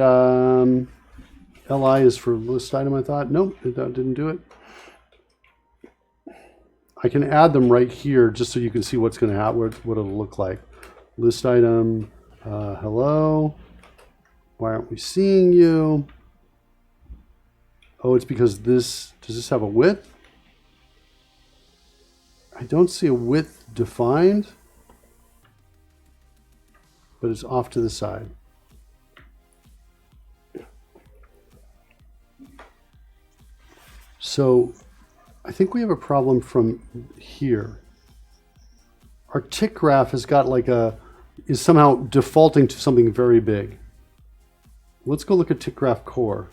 LI is for list item, I thought. Nope, that didn't do it. I can add them right here just so you can see what's going to happen, what it'll look like. List item, hello. Why aren't we seeing you? Oh, it's because does this have a width? I don't see a width defined, but it's off to the side. So I think we have a problem from here. Our tick graph has got is somehow defaulting to something very big. Let's go look at tick graph core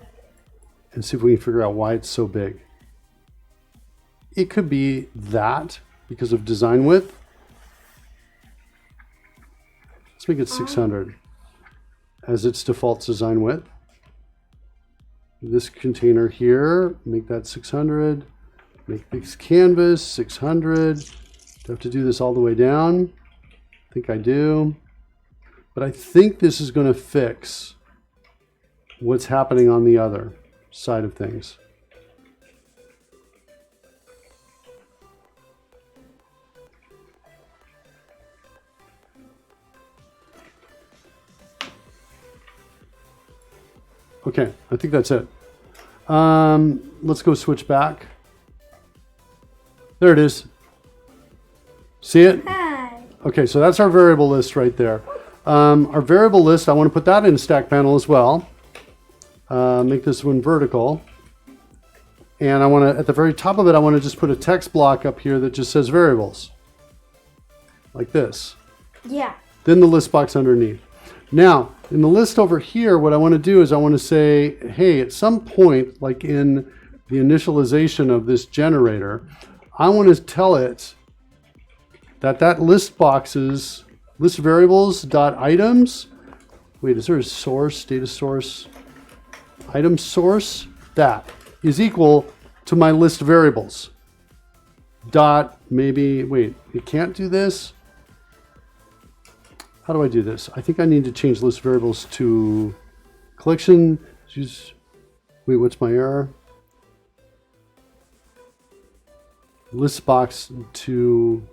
and see if we can figure out why it's so big. It could be that because of design width. Let's make it 600 as its default design width. This container here, make that 600. Make this canvas 600. Do I have to do this all the way down? I think I do. But I think this is going to fix what's happening on the other side of things. Okay, I think that's it. Let's go switch back. There it is. See it? Hi. Okay, so that's our variable list right there. Our variable list, I want to put that in stack panel as well. Make this one vertical. And I want to, at the very top of it, I want to just put a text block up here that just says variables. Like this. Yeah. Then the list box underneath. Now, in the list over here, what I want to do is I want to say, hey, at some point, like in the initialization of this generator, I want to tell it that list boxes, list variables dot items. Wait, is there a source, data source, item source? That is equal to my list variables. Dot, maybe, wait, it can't do this. How do I do this? I think I need to change list variables to collection. Wait, what's my error? List box to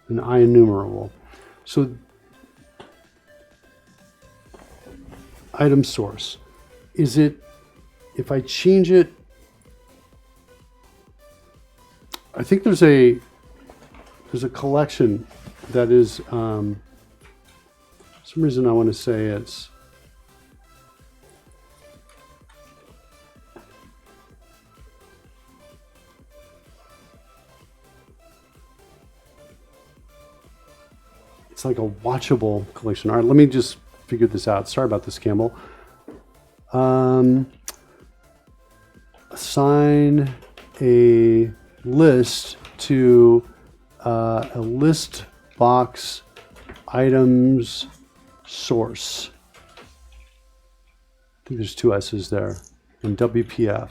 an IEnumerable. So item source. Is it, if I change it, I think there's a collection that is, for some reason I want to say it's, like a watchable collection. All right, let me just figure this out. Sorry about this, Campbell. Assign a list to a list box items source. I think there's two S's there. And WPF.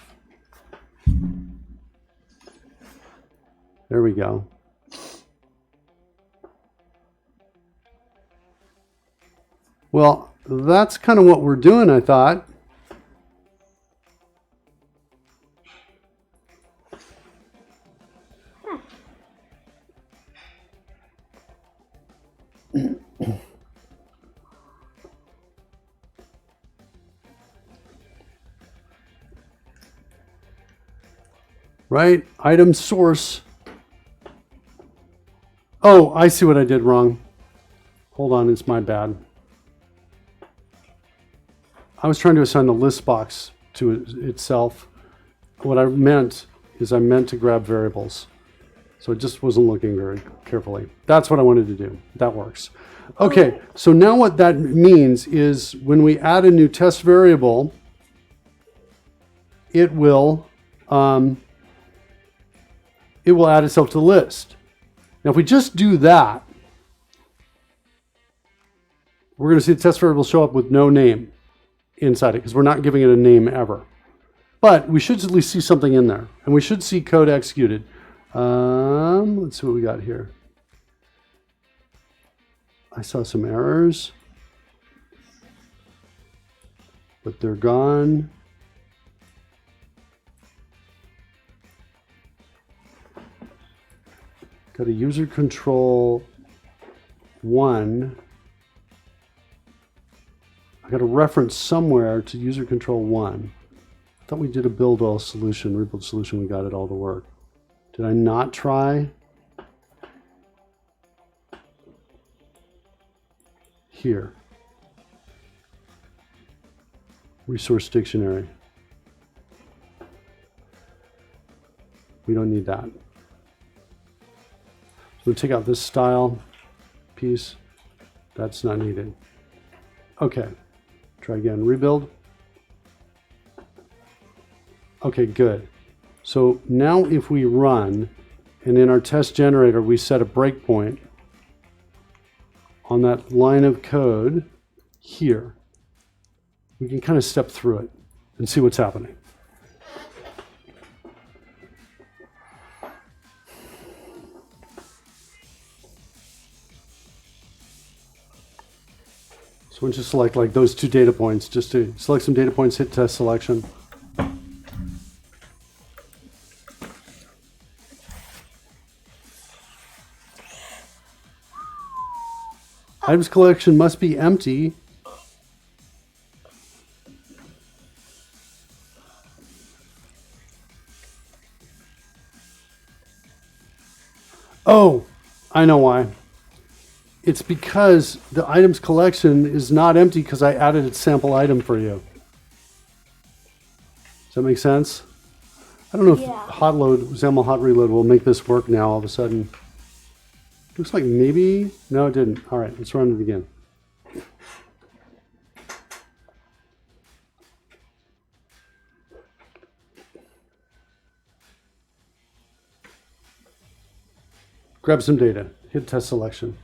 There we go. Well, that's kind of what we're doing, I thought. Right? Item source. Oh, I see what I did wrong. Hold on, it's my bad. I was trying to assign the list box to itself. What I meant is I meant to grab variables. So I just wasn't looking very carefully. That's what I wanted to do. That works. Okay, so now what that means is when we add a new test variable, it will add itself to the list. Now if we just do that, we're going to see the test variable show up with no name inside it because we're not giving it a name ever. But we should at least see something in there, and we should see code executed. Let's see what we got here. I saw some errors, but they're gone. Got a user control 1. I got a reference somewhere to user control 1. I thought we did a build all solution, rebuild solution, we got it all to work. Did I not try? Here. Resource dictionary. We don't need that. So we'll take out this style piece. That's not needed. Okay. Try again. Rebuild. Okay, good. So now if we run, and in our test generator we set a breakpoint on that line of code here, we can kind of step through it and see what's happening. So once you select like those two data points, just to select some data points, hit test selection. Items collection must be empty. Oh, I know why. It's because the items collection is not empty because I added a sample item for you. Does that make sense? I don't know if hot load, XAML hot reload will make this work now all of a sudden. Looks like maybe, no it didn't. All right, let's run it again. Grab some data, hit test selection.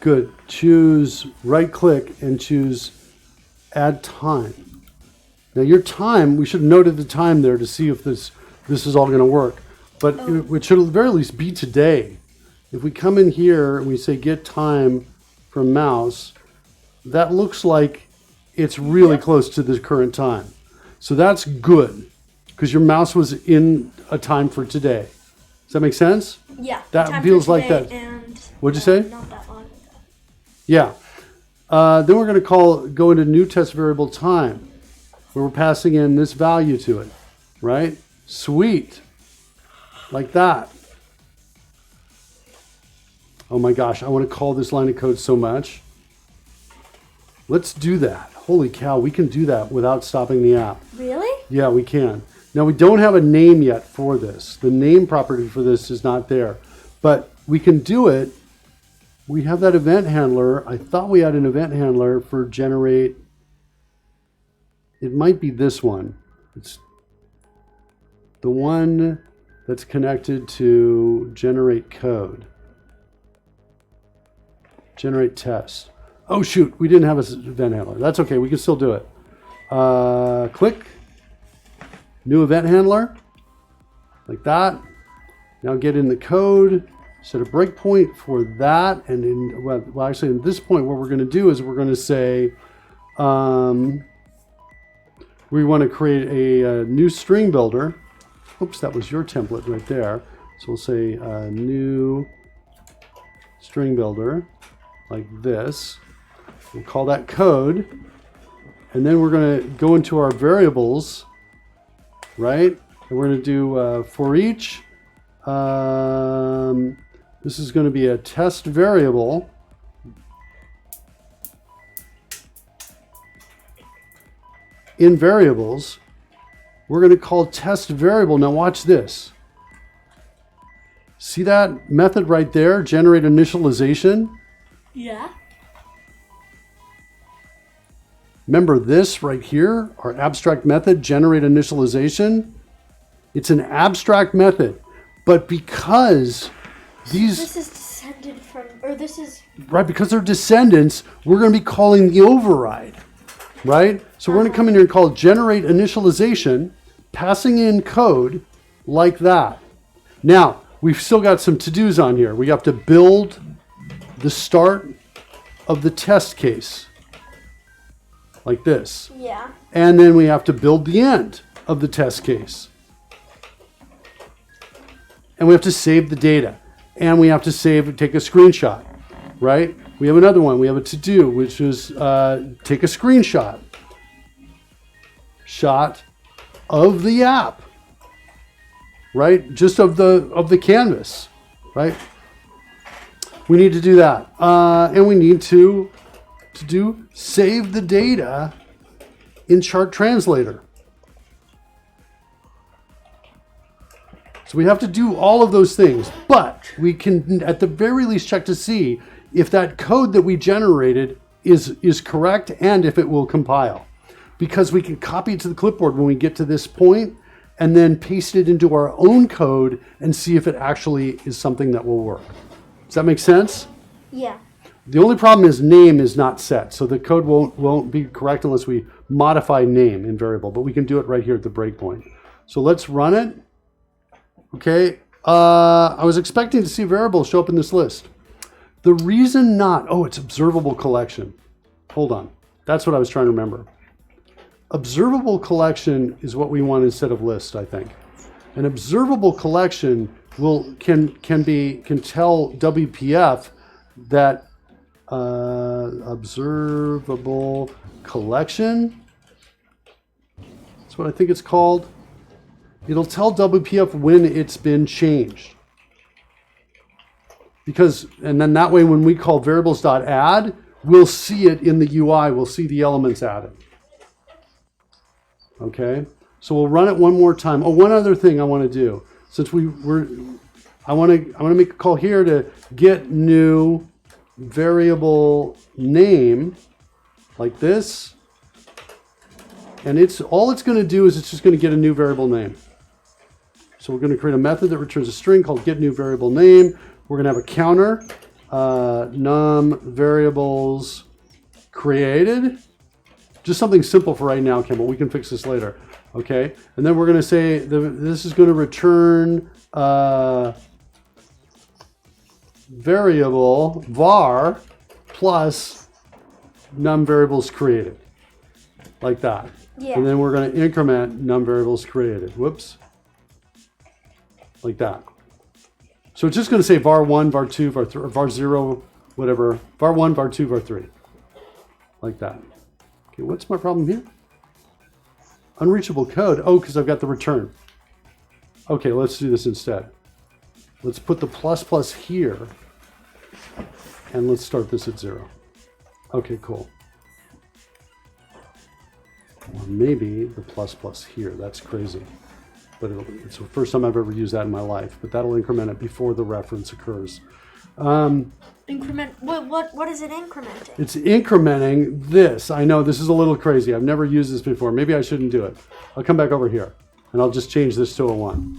Good, choose right click and choose add time. Now your time, we should have noted the time there to see if this is all gonna work. But it should at the very least be today. If we come in here and we say get time from mouse, that looks like it's really close to the current time. So that's good, because your mouse was in a time for today. Does that make sense? Yeah. That feels like that. And, What'd you say? Not that long ago. Yeah. Then we're going to go into new test variable time, where we're passing in this value to it, right? Sweet. Like that. Oh my gosh, I want to call this line of code so much. Let's do that. Holy cow, we can do that without stopping the app. Really? Yeah, we can. Now, we don't have a name yet for this. The name property for this is not there. But we can do it. We have that event handler. I thought we had an event handler for generate. It might be this one. It's the one that's connected to generate code. Generate test. Oh shoot, we didn't have an event handler. That's okay, we can still do it. Click, new event handler, like that. Now get in the code, set a breakpoint for that, and in, well actually at this point what we're gonna do is we're gonna say, we wanna create a new string builder. Oops, that was your template right there. So we'll say new string builder, like this. We'll call that code, and then we're going to go into our variables, right? And we're going to do for each. This is going to be a test variable. In variables, we're going to call test variable. Now watch this. See that method right there, generate initialization? Yeah. Remember this right here, our abstract method, generate initialization? It's an abstract method, but because these... This is descended from, or this is... Right, because they're descendants, we're going to be calling the override, right? So we're going to come in here and call generate initialization, passing in code like that. Now, we've still got some to-dos on here. We have to build the start of the test case. Like this. Yeah. And then we have to build the end of the test case. And we have to save the data. And we have to take a screenshot, right? We have another one. We have a to-do, which is take a screenshot. Shot of the app, right? Just of the canvas, right? We need to do that. And we need to save the data in chart translator. So we have to do all of those things, but we can at the very least check to see if that code that we generated is correct and if it will compile. Because we can copy it to the clipboard when we get to this point and then paste it into our own code and see if it actually is something that will work. Does that make sense? Yeah. The only problem is name is not set, so the code won't be correct unless we modify name in variable, but we can do it right here at the breakpoint. So let's run it. Okay, I was expecting to see variables show up in this list. The reason not, oh, it's observable collection. Hold on, that's what I was trying to remember. Observable collection is what we want instead of list, I think. An observable collection can tell WPF that observable collection. That's what I think it's called. It'll tell WPF when it's been changed. And then that way when we call variables.add, we'll see it in the UI. We'll see the elements added. Okay, so we'll run it one more time. Oh, one other thing I want to do. Since I want to make a call here to get new variable name like this. And all it's going to do is it's just going to get a new variable name. So we're going to create a method that returns a string called get new variable name. We're going to have a counter, num variables created. Just something simple for right now, Campbell. We can fix this later. Okay, and then we're going to say this is going to return variable var plus num variables created, like that. Yeah. And then we're going to increment num variables created. Whoops. Like that. So it's just going to say var1, var2, var3, var0, whatever. var1, var2, var3. Like that. Okay, what's my problem here? Unreachable code. Oh, because I've got the return. Okay, let's do this instead. Let's put the plus here. And let's start this at 0. Okay, cool. Or maybe the plus here. That's crazy. But it's the first time I've ever used that in my life. But that'll increment it before the reference occurs. Increment. What is it incrementing? It's incrementing this. I know this is a little crazy. I've never used this before. Maybe I shouldn't do it. I'll come back over here. And I'll just change this to a 1.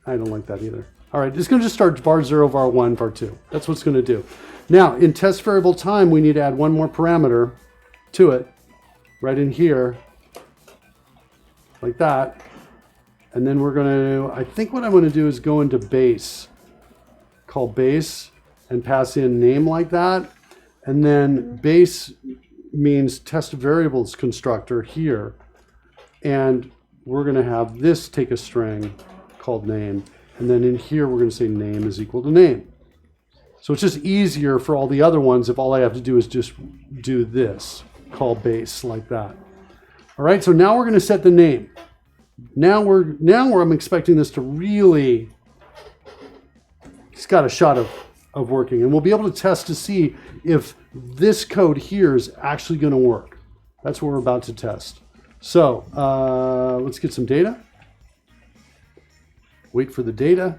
I don't like that either. All right, it's going to just start var0, var1, var2. That's what it's going to do. Now, in test variable time, we need to add one more parameter to it, right in here, like that. And then we're going to, I think what I'm going to do is go into base, call base, and pass in name like that. And then base means test variables constructor here. And we're going to have this take a string called name. And then in here, we're going to say name is equal to name. So it's just easier for all the other ones if all I have to do is just do this, call base like that. All right, so now we're going to set the name. Now I'm expecting this to really, it's got a shot of working. And we'll be able to test to see if this code here is actually going to work. That's what we're about to test. So let's get some data. Wait for the data.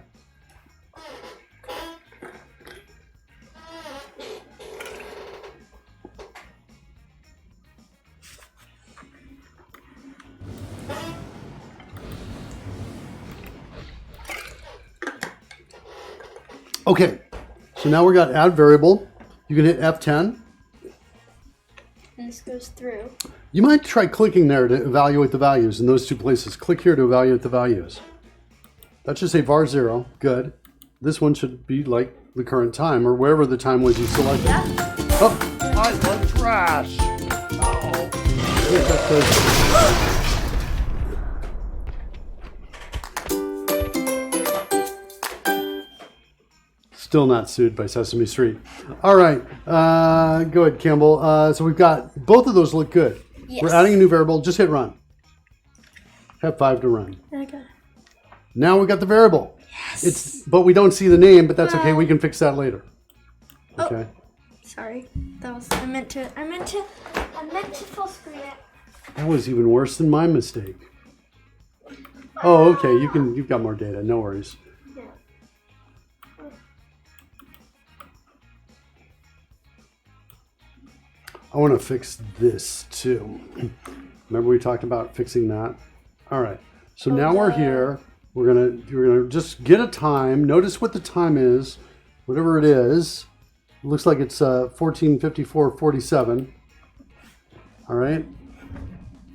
Okay, so now we got add variable. You can hit F10. And this goes through. You might try clicking there to evaluate the values in those two places. Click here to evaluate the values. That should say var0, good. This one should be like the current time or wherever the time was you selected. Yeah. Oh, I love trash. Oh. Still not sued by Sesame Street. All right, go ahead, Campbell. So we've got, both of those look good. Yes. We're adding a new variable, just hit run. F5 to run. Okay. Now we got the variable. Yes. But we don't see the name, but that's okay, we can fix that later. Okay. Oh, sorry. That was, I meant to full screen it. That was even worse than my mistake. Oh, okay, you've got more data, no worries. I want to fix this too. Remember we talked about fixing that? All right. So now we're here. We're gonna just get a time. Notice what the time is, whatever it is. It looks like it's 14:54:47. All right.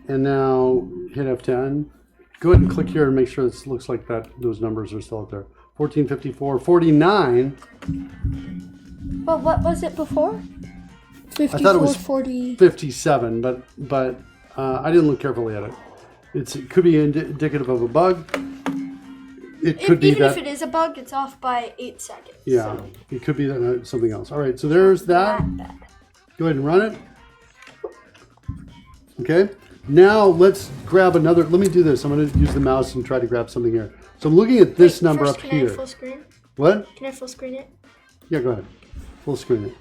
And now hit F10. Go ahead and click here and make sure this looks like that. Those numbers are still up there. 14:54:49. Well, what was it before? 54, I thought it was 40. 57, but I didn't look carefully at it. It could be indicative of a bug. It could be even that, if it is a bug, it's off by 8 seconds. Yeah, so. It could be that something else. All right, so there's that. Go ahead and run it. Okay. Now let's grab another. Let me do this. I'm going to use the mouse and try to grab something here. So I'm looking at this number first, up can here. I full screen? What? Can I full screen it? Yeah, go ahead. Full screen it.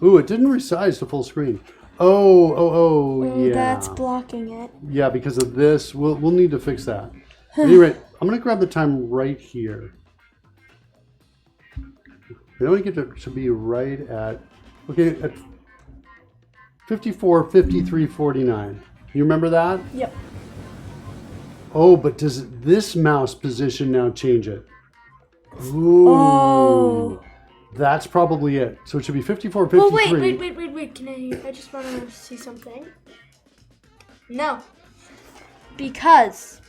Ooh, it didn't resize to full screen. Oh, yeah. That's blocking it. Yeah, because of this, we'll need to fix that. At any rate, I'm going to grab the time right here. We don't get to be right at, okay, at 54:53:49. You remember that? Yep. Oh, but does this mouse position now change it? Ooh. Oh. That's probably it. So it should be 54:53. Oh, wait. Can I just want to see something. No. Because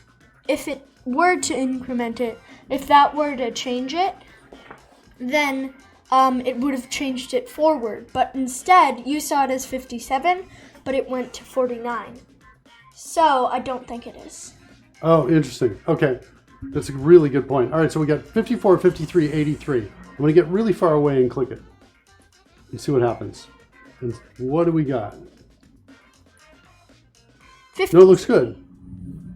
if it were to increment it, if that were to change it, then it would have changed it forward. But instead, you saw it as 57, but it went to 49. So I don't think it is. Oh, interesting. Okay. That's a really good point. All right, so we got 54:53:83. I'm going to get really far away and click it and see what happens. And what do we got? 50. No, it looks good.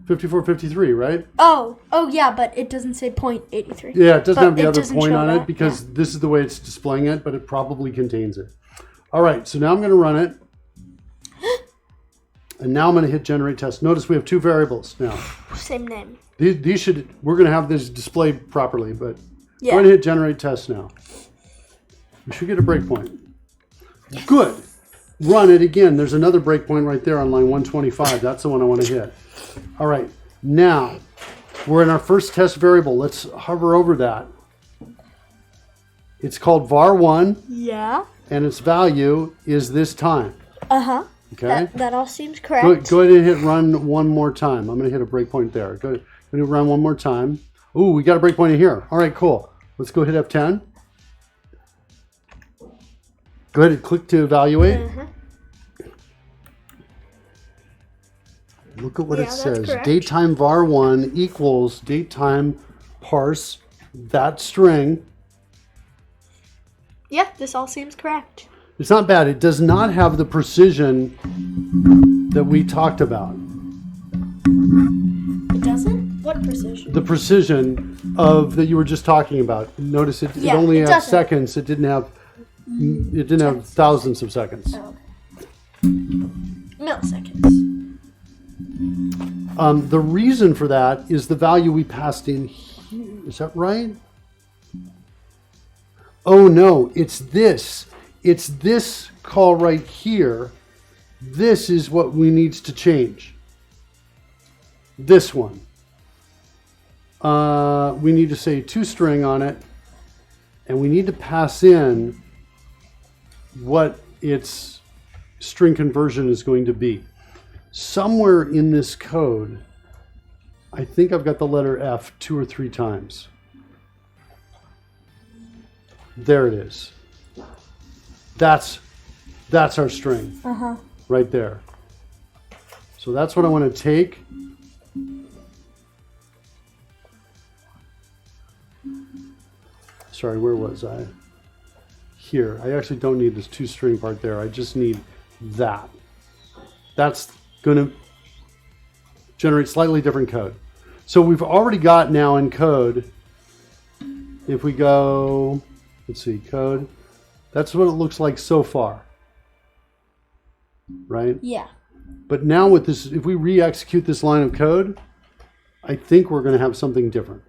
54:53, right? Oh, yeah, but it doesn't say .83. Yeah, it doesn't have the it other doesn't point show on that, it because this is the way it's displaying it, but it probably contains it. All right, so now I'm going to run it. And now I'm going to hit generate test. Notice we have two variables now. Same name. These should, we're going to have this displayed properly, but Yeah. go ahead and hit generate test now. We should get a breakpoint. Good. Run it again. There's another breakpoint right there on line 125. That's the one I want to hit. All right. Now, we're in our first test variable. Let's hover over that. It's called var1, Yeah. and its value is this time. Uh-huh. Okay? That all seems correct. Go ahead and hit run one more time. I'm going to hit a breakpoint there. Go ahead and run one more time. Ooh, we got a breakpoint in here. All right, cool. Let's go hit F10. Go ahead and click to evaluate. Uh-huh. Look at what it that's says. correct. Datetime var1 equals datetime parse that string. Yeah, this all seems correct. It's not bad. It does not have the precision that we talked about. It doesn't? What precision? The precision of that you were just talking about. Notice it Yeah, only it had doesn't. seconds. It didn't have thousands of seconds. Oh, okay. Milliseconds. The reason for that is the value we passed in here. Is that right? Oh no, it's this. It's this call right here. This is what we need to change. This one. We need to say toString on it, and we need to pass in what its string conversion is going to be. Somewhere in this code, I think I've got the letter F 2 or 3 times. There it is. That's our string right there. So that's what I want to take. Sorry, where was I? Here. I actually don't need this toString part there. I just need that. That's going to generate slightly different code. So we've already got now in code, if we go, let's see, code, that's what it looks like so far, right? Yeah. But now with this, if we re-execute this line of code, I think we're going to have something different.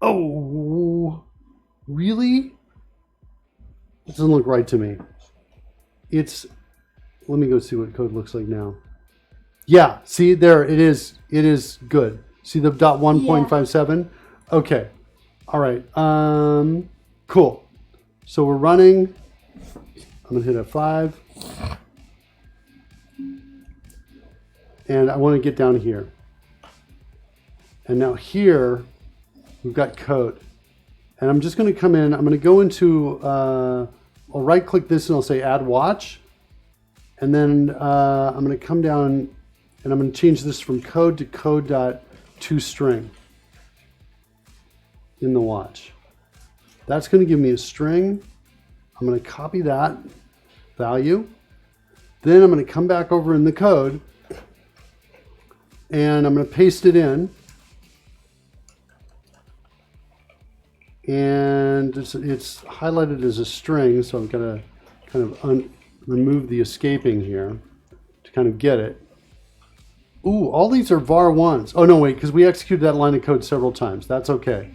Oh, really? It doesn't look right to me. It's, let me go see what code looks like now. Yeah, see there, it is good. See the dot 1.57? Okay, all right, cool. So we're running, I'm gonna hit F5. And I wanna get down here. And now here, we've got code. And I'm just gonna come in, I'm gonna go into, I'll right click this and I'll say add watch. And then I'm going to come down and I'm going to change this from code to code.toString in the watch. That's going to give me a string. I'm going to copy that value Then I'm going to come back over in the code and I'm going to paste it in. And it's highlighted as a string, so I'm going to kind of remove the escaping here to kind of get it. Ooh, all these are var1s. Oh, no, wait, because we executed that line of code several times. That's okay.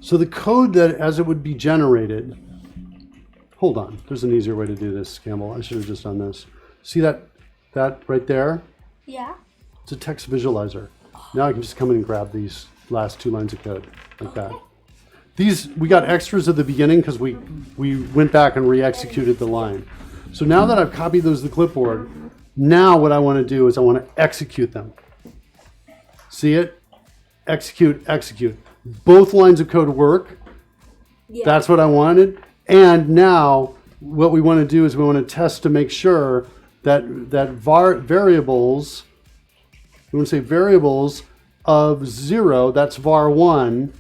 So the code that, as it would be generated, hold on, there's an easier way to do this, Campbell. I should have just done this. See that right there? Yeah. It's a text visualizer. Now I can just come in and grab these last 2 lines of code like that. These, we got extras at the beginning because we went back and re-executed the line. So now that I've copied those to the clipboard, now what I want to do is I want to execute them. See it? Execute, execute. Both lines of code work. Yeah. That's what I wanted. And now what we want to do is we want to test to make sure that variables, we want to say variables of 0, that's var1,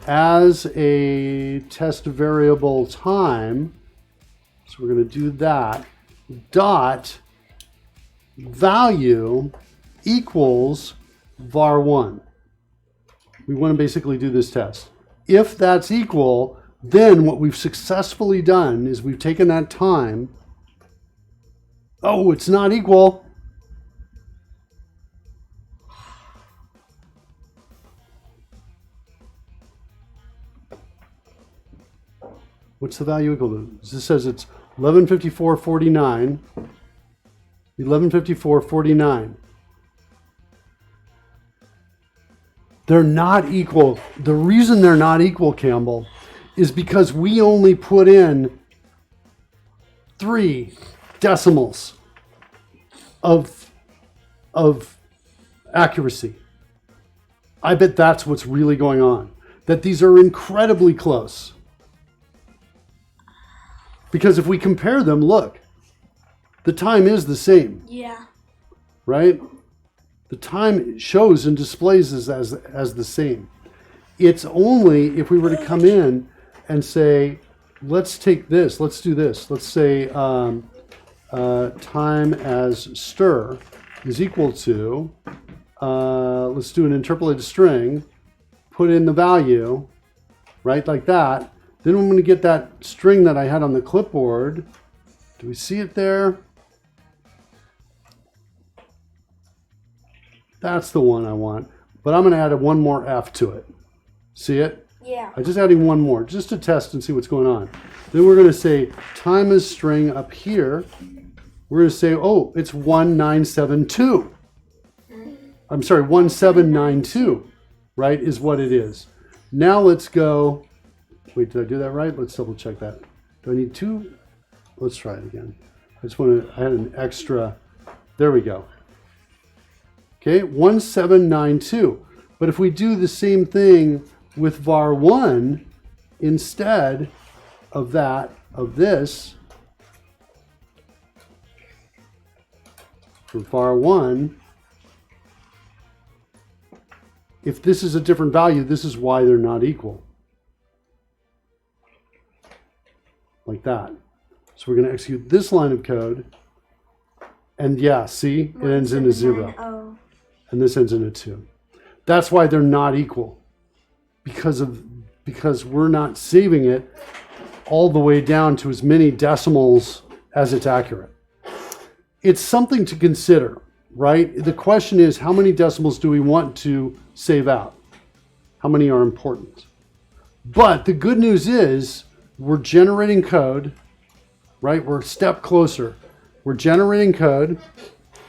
as a test variable time. So we're going to do that. Dot value equals var1. We want to basically do this test. If that's equal, then what we've successfully done is we've taken that time. Oh, it's not equal. What's the value equal to? This says it's 1154.49. 1154.49. They're not equal. The reason they're not equal, Campbell, is because we only put in 3 decimals of accuracy. I bet that's what's really going on. That these are incredibly close. Because if we compare them, look, the time is the same. Yeah. Right? The time shows and displays as the same. It's only if we were to come in and say, let's take this, let's do this. Let's say time as stir is equal to, let's do an interpolated string, put in the value, right, like that. Then I'm going to get that string that I had on the clipboard. Do we see it there? That's the one I want. But I'm going to add one more F to it. See it? Yeah. I'm just adding one more just to test and see what's going on. Then we're going to say time as string up here. We're going to say, oh, it's 1972. I'm sorry, 1792, right, is what it is. Now let's go. Wait, did I do that right? Let's double check that. Do I need 2? Let's try it again. I just want to, I had an extra. There we go. Okay, 1792. But if we do the same thing with var1 instead of that, of this, for var1, if this is a different value, this is why they're not equal. Like that. So we're going to execute this line of code. And yeah, see, it ends in a 0. Oh. And this ends in a 2. That's why they're not equal. Because we're not saving it all the way down to as many decimals as it's accurate. It's something to consider, right? The question is, how many decimals do we want to save out? How many are important? But the good news is we're generating code, right? We're a step closer. We're generating code.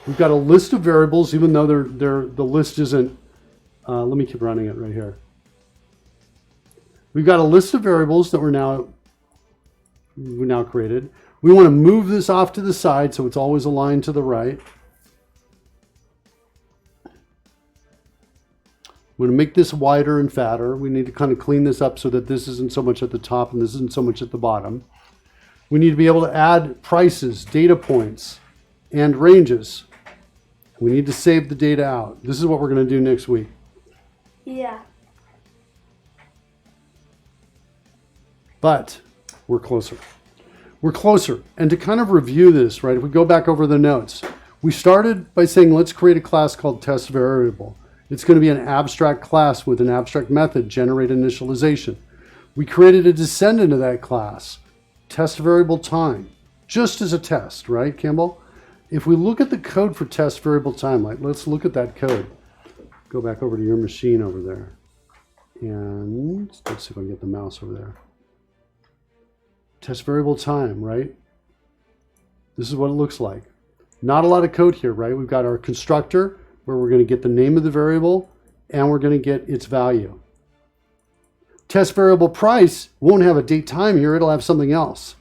We've got a list of variables, even though the list isn't. Let me keep running it right here. We've got a list of variables that we now created. We want to move this off to the side so it's always aligned to the right. We're going to make this wider and fatter. We need to kind of clean this up so that this isn't so much at the top and this isn't so much at the bottom. We need to be able to add prices, data points, and ranges. We need to save the data out. This is what we're going to do next week. Yeah. But we're closer. We're closer. And to kind of review this, right, if we go back over the notes, we started by saying, let's create a class called test variable. It's going to be an abstract class with an abstract method, generate initialization. We created a descendant of that class, test variable time, just as a test, right, Campbell? If we look at the code for test variable time, like, let's look at that code. Go back over to your machine over there. And let's see if I can get the mouse over there. Test variable time, right? This is what it looks like. Not a lot of code here, right? We've got our constructor where we're going to get the name of the variable and we're going to get its value. Test variable price won't have a date time here. It'll have something else,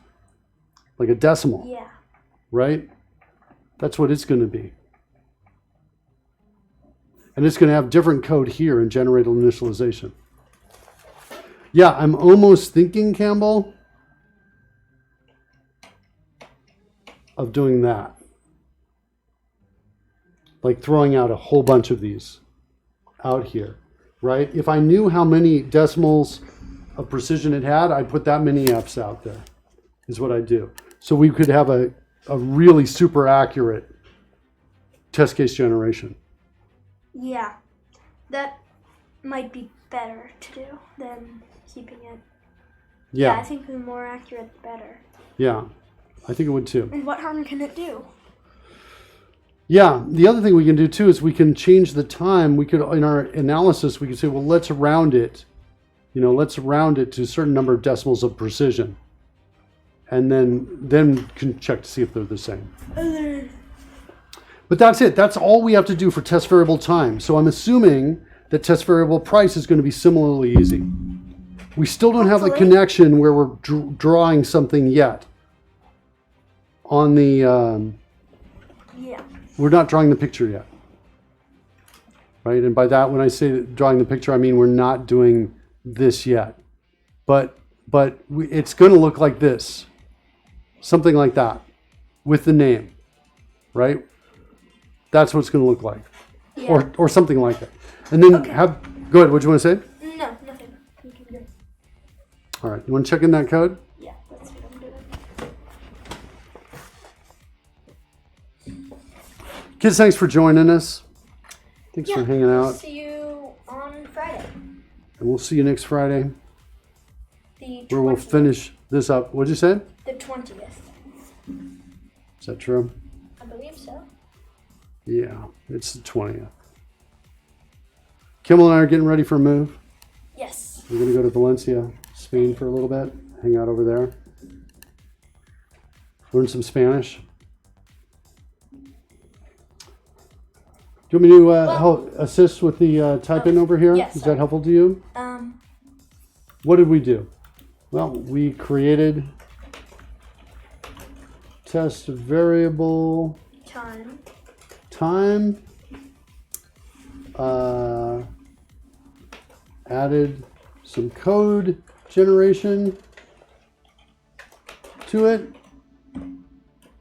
like a decimal, Yeah. right? That's what it's going to be. And it's going to have different code here in generate initialization. Yeah, I'm almost thinking, Campbell, of doing that. Like throwing out a whole bunch of these out here, right? If I knew how many decimals of precision it had, I'd put that many Fs out there, is what I do. So we could have a really super accurate test case generation. Yeah. That might be better to do than keeping it. Yeah. I think the more accurate, the better. Yeah, I think it would too. And what harm can it do? Yeah, the other thing we can do too is we can change the time. We could, in our analysis, we could say, well, let's round it. Let's round it to a certain number of decimals of precision. And then can check to see if they're the same. But that's it. That's all we have to do for test variable time. So I'm assuming that test variable price is going to be similarly easy. We still don't have the connection where we're drawing something yet. On the, Yeah. we're not drawing the picture yet. Right? And by that, when I say drawing the picture, I mean we're not doing this yet. But it's going to look like this. Something like that. With the name. Right? That's what it's going to look like. Yeah. Or something like that. And then Okay. Go ahead, what do you want to say? No, nothing. You can go. All right, you want to check in that code? Yeah, that's what I'm doing. Kids, thanks for joining us. Thanks for hanging out. See you on Friday. And we'll see you next Friday, The where we'll 20th. finish this up. What'd you say? The 20th. Is that true? I believe so. Yeah, it's the 20th. Kimmel and I are getting ready for a move. Yes. We're going to go to Valencia, Spain for a little bit. Hang out over there. Learn some Spanish. Do you want me to help assist with the typing over here? yes, Is sorry. that helpful to you? What did we do? Well, we created test variable time, added some code generation to it.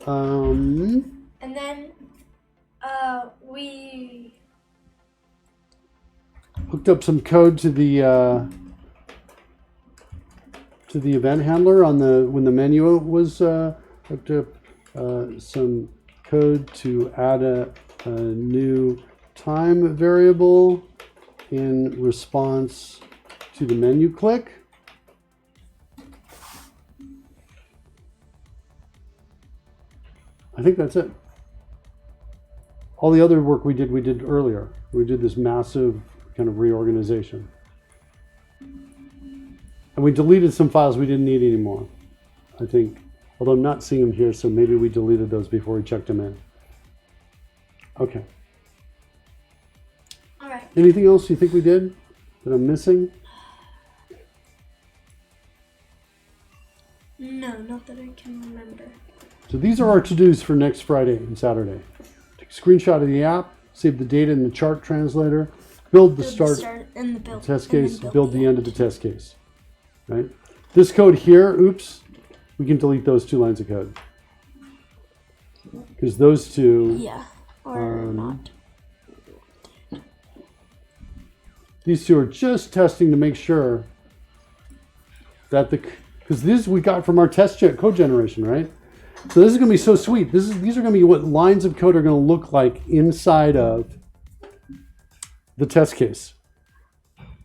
And then we Hooked up some code to the event handler on when the menu was hooked up some code to add a new time variable in response to the menu click. I think that's it. All the other work we did earlier. We did this massive kind of reorganization. And we deleted some files we didn't need anymore, I think. Although I'm not seeing them here, so maybe we deleted those before we checked them in. Okay. all right. Anything else you think we did that I'm missing? No, not that I can remember. So these are our to-dos for next Friday and Saturday. Take a screenshot of the app, save the data in the chart translator, build the start and the build test and then case, build the end of the test case. Right? This code here, oops, we can delete those 2 lines of code. Because those two, Yeah, or not. these two are just testing to make sure that Because these we got from our code generation, right? So this is going to be so sweet. These are going to be what lines of code are going to look like inside of the test case.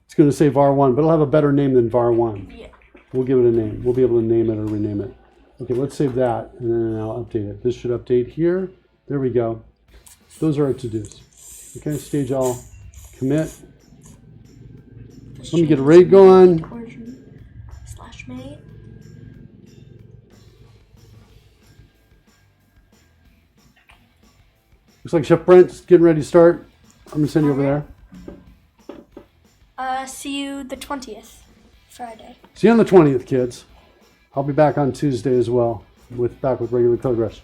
It's going to say var1, but it'll have a better name than var1. Yeah. We'll give it a name. We'll be able to name it or rename it. Okay, let's save that, and then I'll update it. This should update here. There we go. Those are our to-dos. Okay, stage all, commit. Let me get a raid going. /main. Looks like Chef Brent's getting ready to start. I'm going to send you over there. See you the 20th, Friday. See you on the 20th, kids. I'll be back on Tuesday as well, back with regular Code Rush.